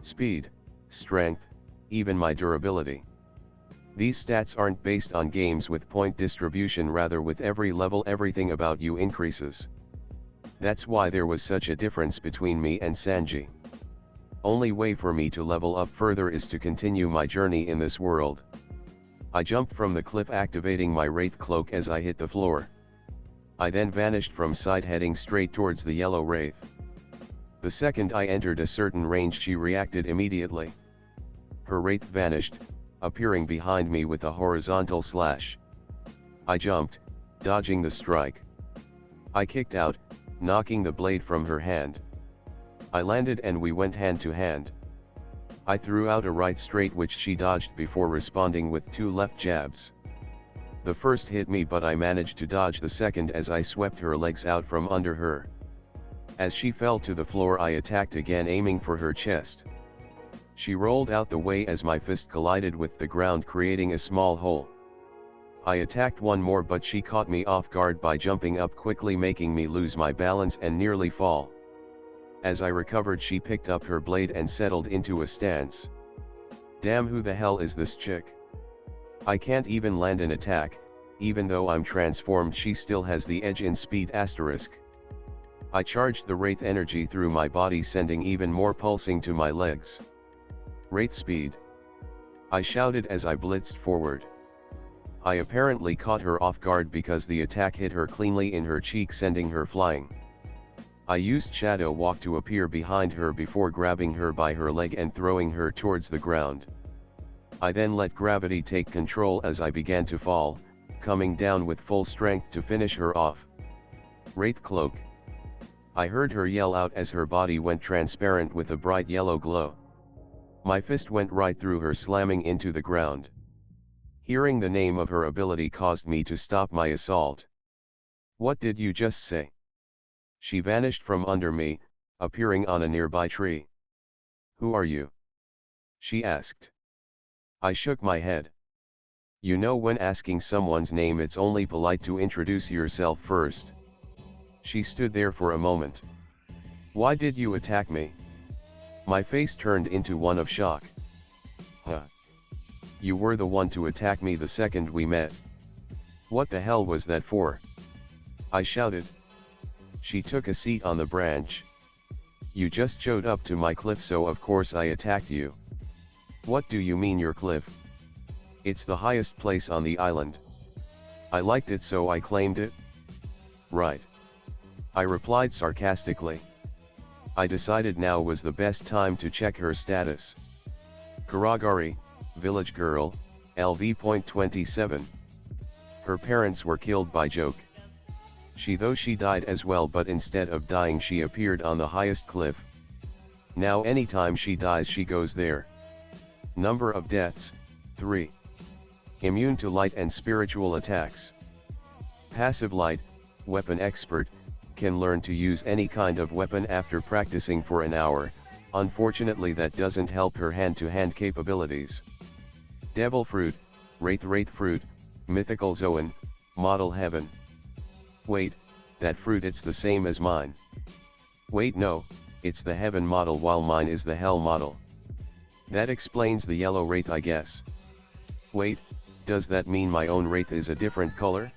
A: Speed, strength, even my durability. These stats aren't based on games with point distribution, rather with every level everything about you increases. That's why there was such a difference between me and Sanji. Only way for me to level up further is to continue my journey in this world. I jumped from the cliff, activating my Wraith Cloak as I hit the floor. I then vanished from sight, heading straight towards the yellow wraith. The second I entered a certain range, she reacted immediately. Her wraith vanished, appearing behind me with a horizontal slash. I jumped, dodging the strike. I kicked out, knocking the blade from her hand. I landed and we went hand to hand. I threw out a right straight which she dodged before responding with 2 left jabs. The first hit me, but I managed to dodge the second as I swept her legs out from under her. As she fell to the floor, I attacked again, aiming for her chest. She rolled out the way as my fist collided with the ground, creating a small hole. I attacked one more, but she caught me off guard by jumping up quickly, making me lose my balance and nearly fall. As I recovered, she picked up her blade and settled into a stance. Damn, who the hell is this chick? I can't even land an attack. Even though I'm transformed, she still has the edge in speed asterisk. I charged the Wraith energy through my body, sending even more pulsing to my legs. Wraith speed. I shouted as I blitzed forward. I apparently caught her off guard because the attack hit her cleanly in her cheek, sending her flying. I used Shadow Walk to appear behind her before grabbing her by her leg and throwing her towards the ground. I then let gravity take control as I began to fall, coming down with full strength to finish her off. Wraith Cloak. I heard her yell out as her body went transparent with a bright yellow glow. My fist went right through her, slamming into the ground. Hearing the name of her ability caused me to stop my assault. What did you just say? She vanished from under me, appearing on a nearby tree. Who are you? She asked. I shook my head. You know, when asking someone's name it's only polite to introduce yourself first. She stood there for a moment. Why did you attack me? My face turned into one of shock. Huh? You were the one to attack me the second we met. What the hell was that for? I shouted. She took a seat on the branch. You just showed up to my cliff, so of course I attacked you. What do you mean your cliff? It's the highest place on the island. I liked it, so I claimed it. Right. I replied sarcastically. I decided now was the best time to check her status. Karagari, village girl, LV.27. Her parents were killed by joke. She died as well, but instead of dying she appeared on the highest cliff. Now anytime she dies she goes there. Number of deaths, 3. Immune to light and spiritual attacks. Passive light, weapon expert, can learn to use any kind of weapon after practicing for an hour. Unfortunately that doesn't help her hand-to-hand capabilities. Devil fruit, wraith fruit, mythical zoan, model heaven. Wait, that fruit, it's the same as mine. Wait, no, it's the heaven model while mine is the hell model. That explains the yellow wraith, I guess. Wait, does that mean my own wraith is a different color?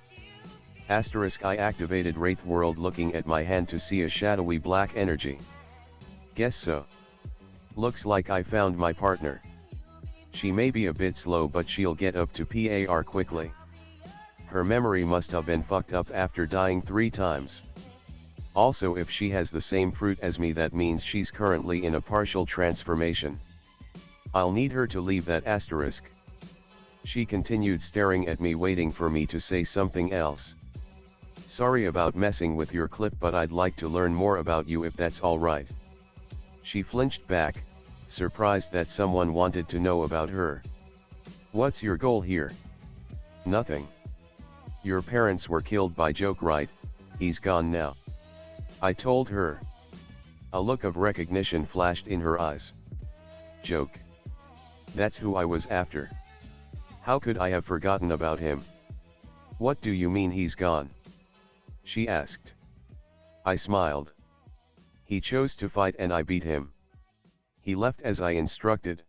A: Asterisk, I activated Wraith World looking at my hand to see a shadowy black energy. Guess so. Looks like I found my partner. She may be a bit slow, but she'll get up to par quickly. Her memory must have been fucked up after dying 3 times. Also, if she has the same fruit as me, that means she's currently in a partial transformation. I'll need her to leave that asterisk. She continued staring at me, waiting for me to say something else. Sorry about messing with your clip, but I'd like to learn more about you if that's alright. She flinched back, surprised that someone wanted to know about her. What's your goal here? Nothing. Your parents were killed by joke, right? He's gone now. I told her. A look of recognition flashed in her eyes. Joke. That's who I was after. How could I have forgotten about him? What do you mean he's gone? She asked. I smiled. He chose to fight and I beat him. He left as I instructed.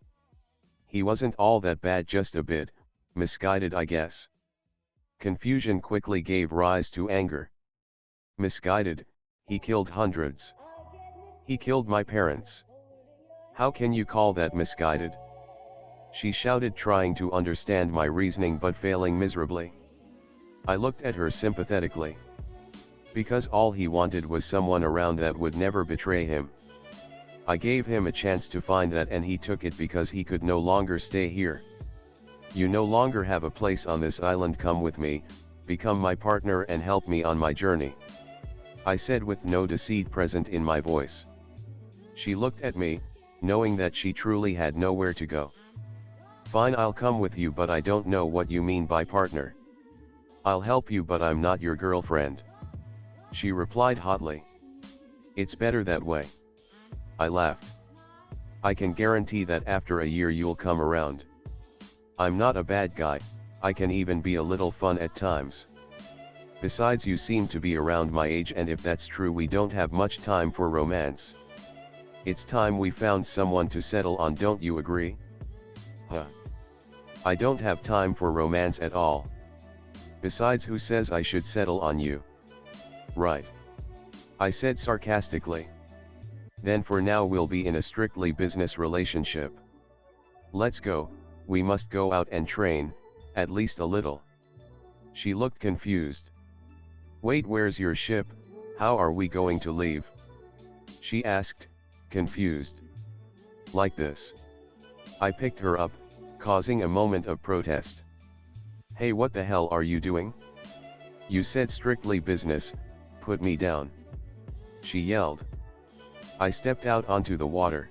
A: He wasn't all that bad, just a bit misguided, I guess. Confusion quickly gave rise to anger. Misguided? He killed hundreds. He killed my parents. How can you call that misguided? She shouted, trying to understand my reasoning but failing miserably. I looked at her sympathetically. Because all he wanted was someone around that would never betray him. I gave him a chance to find that and he took it because he could no longer stay here. You no longer have a place on this island. Come with me, become my partner and help me on my journey. I said with no deceit present in my voice. She looked at me, knowing that she truly had nowhere to go. Fine, I'll come with you, but I don't know what you mean by partner. I'll help you, but I'm not your girlfriend. She replied hotly. It's better that way. I laughed. I can guarantee that after a year you'll come around. I'm not a bad guy, I can even be a little fun at times. Besides, you seem to be around my age, and if that's true, we don't have much time for romance. It's time we found someone to settle on, don't you agree? Huh. I don't have time for romance at all. Besides, who says I should settle on you? Right. I said sarcastically. Then for now we'll be in a strictly business relationship. Let's go, we must go out and train, at least a little. She looked confused. Wait, where's your ship? How are we going to leave? She asked, confused. Like this. I picked her up, causing a moment of protest. Hey, what the hell are you doing? You said strictly business, put me down. She yelled. I stepped out onto the water.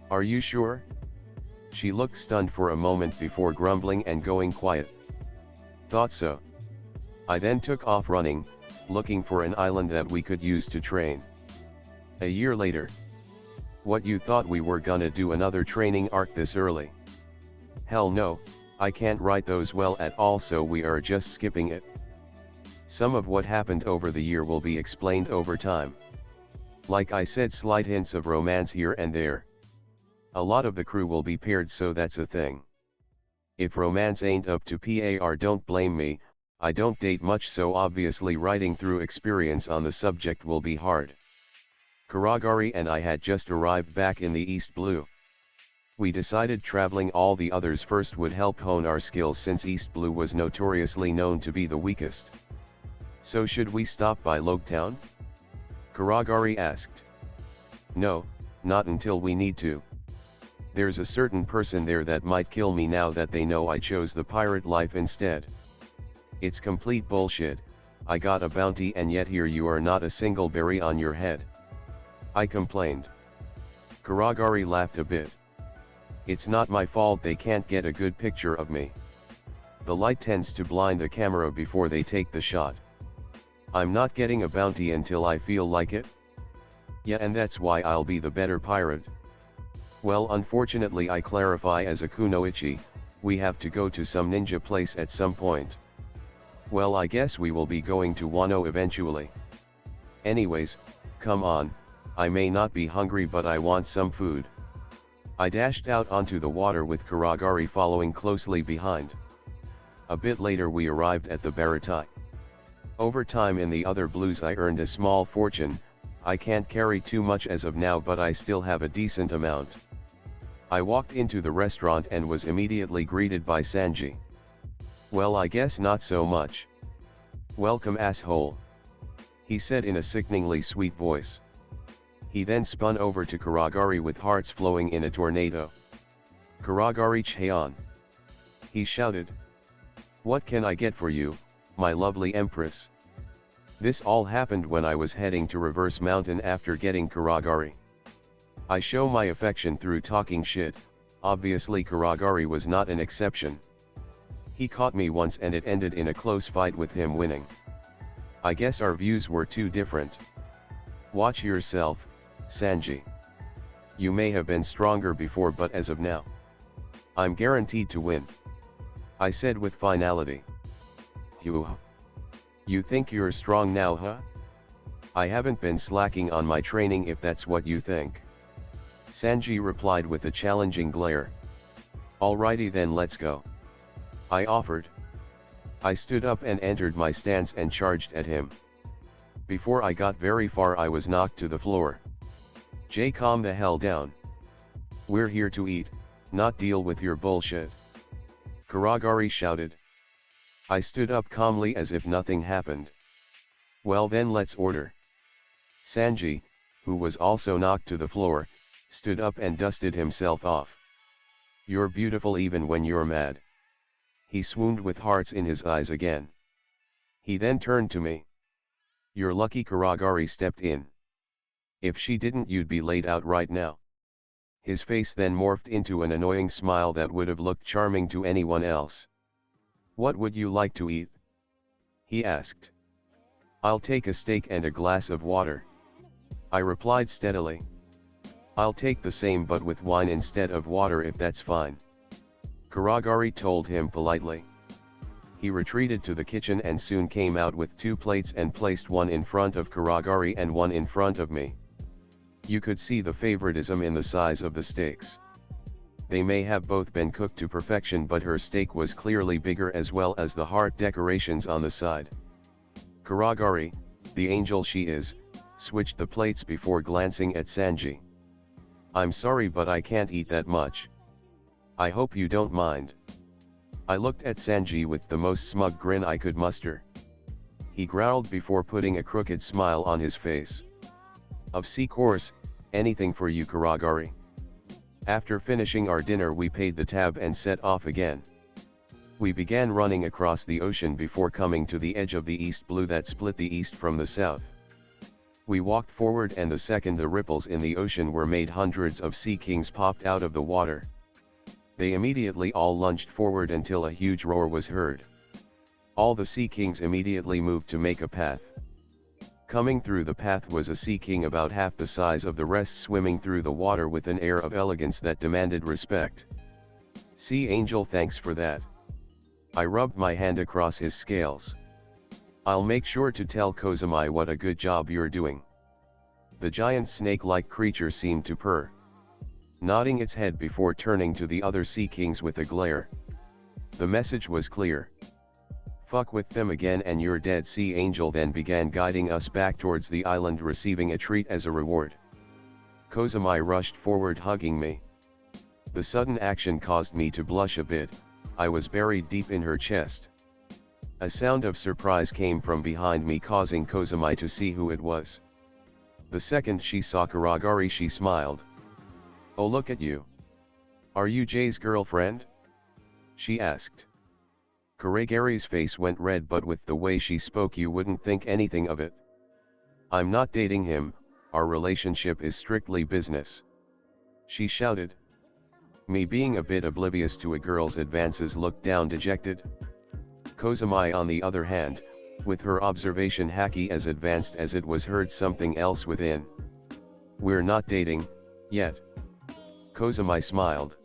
A: Are you sure? She looked stunned for a moment before grumbling and going quiet. Thought so. I then took off running, looking for an island that we could use to train. A year later. What, you thought we were gonna do another training arc this early? Hell no, I can't write those well at all, so we are just skipping it. Some of what happened over the year will be explained over time. Like I said, slight hints of romance here and there. A lot of the crew will be paired, so that's a thing. If romance ain't up to par, don't blame me, I don't date much, so obviously writing through experience on the subject will be hard. Kuragari and I had just arrived back in the East Blue. We decided traveling all the others first would help hone our skills, since East Blue was notoriously known to be the weakest. So should we stop by Loketown? Kuragari asked. No, not until we need to. There's a certain person there that might kill me now that they know I chose the pirate life instead. It's complete bullshit, I got a bounty and yet here you are, not a single berry on your head. I complained. Kuragari laughed a bit. It's not my fault they can't get a good picture of me. The light tends to blind the camera before they take the shot. I'm not getting a bounty until I feel like it. Yeah, and that's why I'll be the better pirate. Well, unfortunately, I clarify as a kunoichi, we have to go to some ninja place at some point. Well, I guess we will be going to Wano eventually. Anyways, come on, I may not be hungry but I want some food. I dashed out onto the water with Kuragari following closely behind. A bit later we arrived at the Baratai. Over time in the other blues I earned a small fortune. I can't carry too much as of now, but I still have a decent amount. I walked into the restaurant and was immediately greeted by Sanji. Well, I guess not so much. Welcome, asshole, he said in a sickeningly sweet voice. He then spun over to Kuragari with hearts flowing in a tornado. Kuragari Cheon, he shouted. What can I get for you, my lovely empress? This all happened when I was heading to Reverse Mountain after getting Kuragari. I show my affection through talking shit, obviously Kuragari was not an exception. He caught me once and it ended in a close fight with him winning. I guess our views were too different. Watch yourself, Sanji. You may have been stronger before, but as of now, I'm guaranteed to win, I said with finality. You think you're strong now, huh? I haven't been slacking on my training if that's what you think, Sanji replied with a challenging glare. Alrighty then, let's go, I offered. I stood up and entered my stance and charged at him. Before I got very far I was knocked to the floor. Jay, calm the hell down. We're here to eat, not deal with your bullshit, Kuragari shouted. I stood up calmly as if nothing happened. Well then, let's order. Sanji, who was also knocked to the floor, stood up and dusted himself off. You're beautiful even when you're mad. He swooned with hearts in his eyes again. He then turned to me. You're lucky, Kuragari stepped in. If she didn't, you'd be laid out right now. His face then morphed into an annoying smile that would have looked charming to anyone else. What would you like to eat? He asked. I'll take a steak and a glass of water, I replied steadily. I'll take the same but with wine instead of water if that's fine, Kuragari told him politely. He retreated to the kitchen and soon came out with 2 plates and placed one in front of Kuragari and one in front of me. You could see the favoritism in the size of the steaks. They may have both been cooked to perfection, but her steak was clearly bigger, as well as the heart decorations on the side. Kuragari, the angel she is, switched the plates before glancing at Sanji. I'm sorry, but I can't eat that much. I hope you don't mind. I looked at Sanji with the most smug grin I could muster. He growled before putting a crooked smile on his face. Of course, anything for you, Kuragari. After finishing our dinner we paid the tab and set off again. We began running across the ocean before coming to the edge of the East Blue that split the east from the south. We walked forward and the second the ripples in the ocean were made, hundreds of sea kings popped out of the water. They immediately all lunged forward until a huge roar was heard. All the sea kings immediately moved to make a path. Coming through the path was a sea king about half the size of the rest, swimming through the water with an air of elegance that demanded respect. See Angel, thanks for that. I rubbed my hand across his scales. I'll make sure to tell Kozumi what a good job you're doing. The giant snake-like creature seemed to purr, nodding its head before turning to the other sea kings with a glare. The message was clear. Fuck with them again and you're dead. Sea Angel then began guiding us back towards the island, receiving a treat as a reward. Kozumi rushed forward, hugging me. The sudden action caused me to blush a bit. I was buried deep in her chest. A sound of surprise came from behind me, causing Kozumi to see who it was. The second she saw Kuragari, she smiled. "Oh, look at you. Are you Jay's girlfriend?" she asked. Kuragari's face went red, but with the way she spoke you wouldn't think anything of it. "I'm not dating him, our relationship is strictly business," she shouted. Me, being a bit oblivious to a girl's advances, looked down dejected. Kozumi, on the other hand, with her observation hacky as advanced as it was, heard something else within. "We're not dating, yet." Kozumi smiled.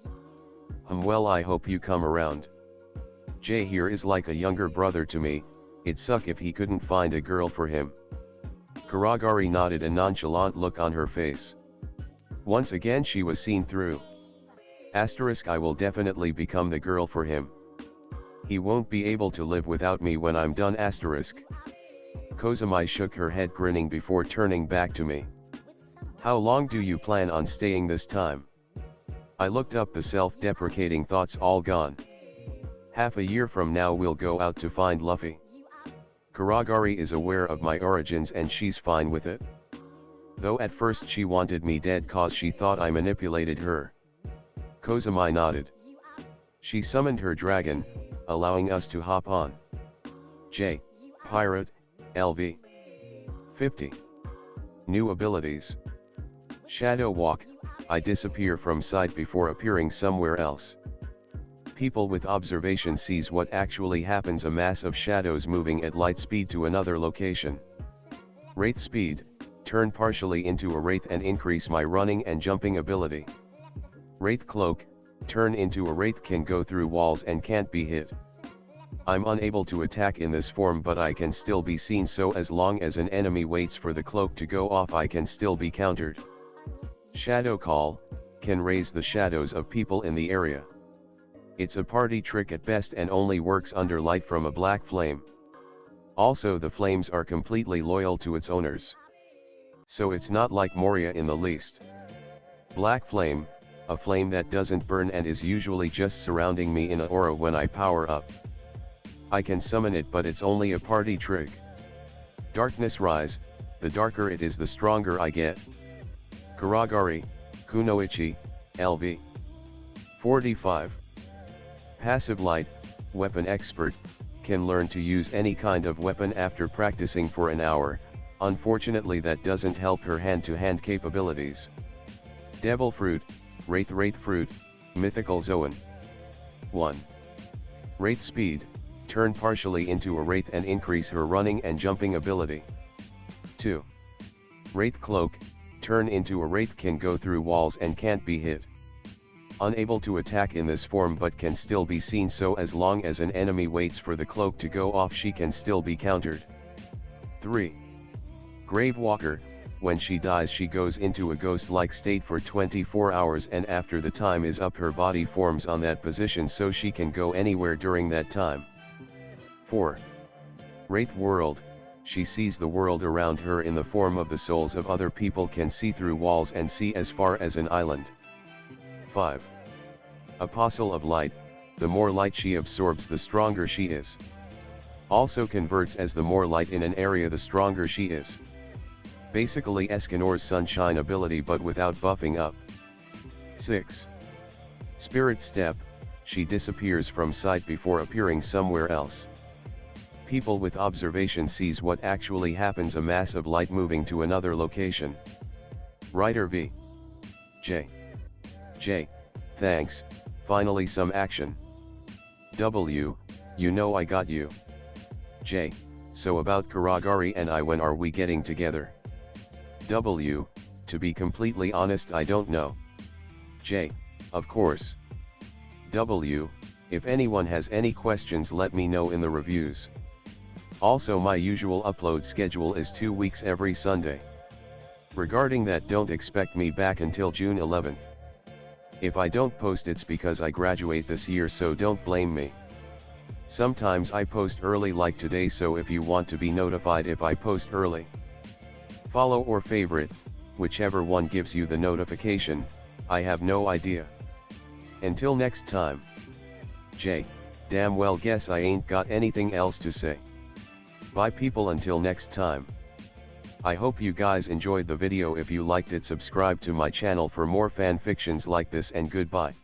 A: Well, I hope you come around. Jay here is like a younger brother to me, it'd suck if he couldn't find a girl for him." Kuragari nodded, a nonchalant look on her face. Once again she was seen through. I will definitely become the girl for him. He won't be able to live without me when I'm done. Kozumi shook her head, grinning before turning back to me. "How long do you plan on staying this time?" I looked up, the self-deprecating thoughts all gone. "Half a year from now we'll go out to find Luffy. Kuragari is aware of my origins and she's fine with it. Though at first she wanted me dead cause she thought I manipulated her." Kozumi nodded. She summoned her dragon, allowing us to hop on. J. Pirate, LV. 50. New abilities. Shadow Walk, I disappear from sight before appearing somewhere else. People with observation sees what actually happens, a mass of shadows moving at light speed to another location. Wraith speed, turn partially into a wraith and increase my running and jumping ability. Wraith cloak, turn into a wraith, can go through walls and can't be hit. I'm unable to attack in this form, but I can still be seen, so as long as an enemy waits for the cloak to go off I can still be countered. Shadow Call, can raise the shadows of people in the area. It's a party trick at best and only works under light from a black flame. Also the flames are completely loyal to its owners. So it's not like Moria in the least. Black Flame, a flame that doesn't burn and is usually just surrounding me in an aura when I power up. I can summon it, but it's only a party trick. Darkness Rise, the darker it is the stronger I get. Kuragari, Kunoichi, LV. 45. Passive Light, Weapon Expert, can learn to use any kind of weapon after practicing for an hour. Unfortunately that doesn't help her hand-to-hand capabilities. Devil Fruit, Wraith Fruit, Mythical Zone. 1. Wraith Speed, turn partially into a wraith and increase her running and jumping ability. 2. Wraith Cloak, turn into a wraith, can go through walls and can't be hit. Unable to attack in this form but can still be seen, so as long as an enemy waits for the cloak to go off she can still be countered. 3. Grave Walker, when she dies she goes into a ghost-like state for 24 hours and after the time is up her body forms on that position so she can go anywhere during that time. 4. Wraith World, she sees the world around her in the form of the souls of other people, can see through walls and see as far as an island. 5. Apostle of Light, the more light she absorbs the stronger she is. Also converts, as the more light in an area the stronger she is. Basically Escanor's Sunshine ability but without buffing up. 6. Spirit Step, she disappears from sight before appearing somewhere else. People with observation sees what actually happens, a mass of light moving to another location. Writer V. J. Thanks, finally some action. W, you know I got you. J, so about Kuragari and I, when are we getting together? W, to be completely honest I don't know. J, of course. If anyone has any questions, let me know in the reviews. Also, my usual upload schedule is 2 weeks every Sunday. Regarding that, don't expect me back until June 11th. If I don't post, it's because I graduate this year, so don't blame me. Sometimes I post early like today, so if you want to be notified if I post early, follow or favorite, whichever one gives you the notification. I have no idea. Until next time. Damn well guess I ain't got anything else to say. Bye people, until next time. I hope you guys enjoyed the video. If you liked it, subscribe to my channel for more fan fictions like this, and goodbye.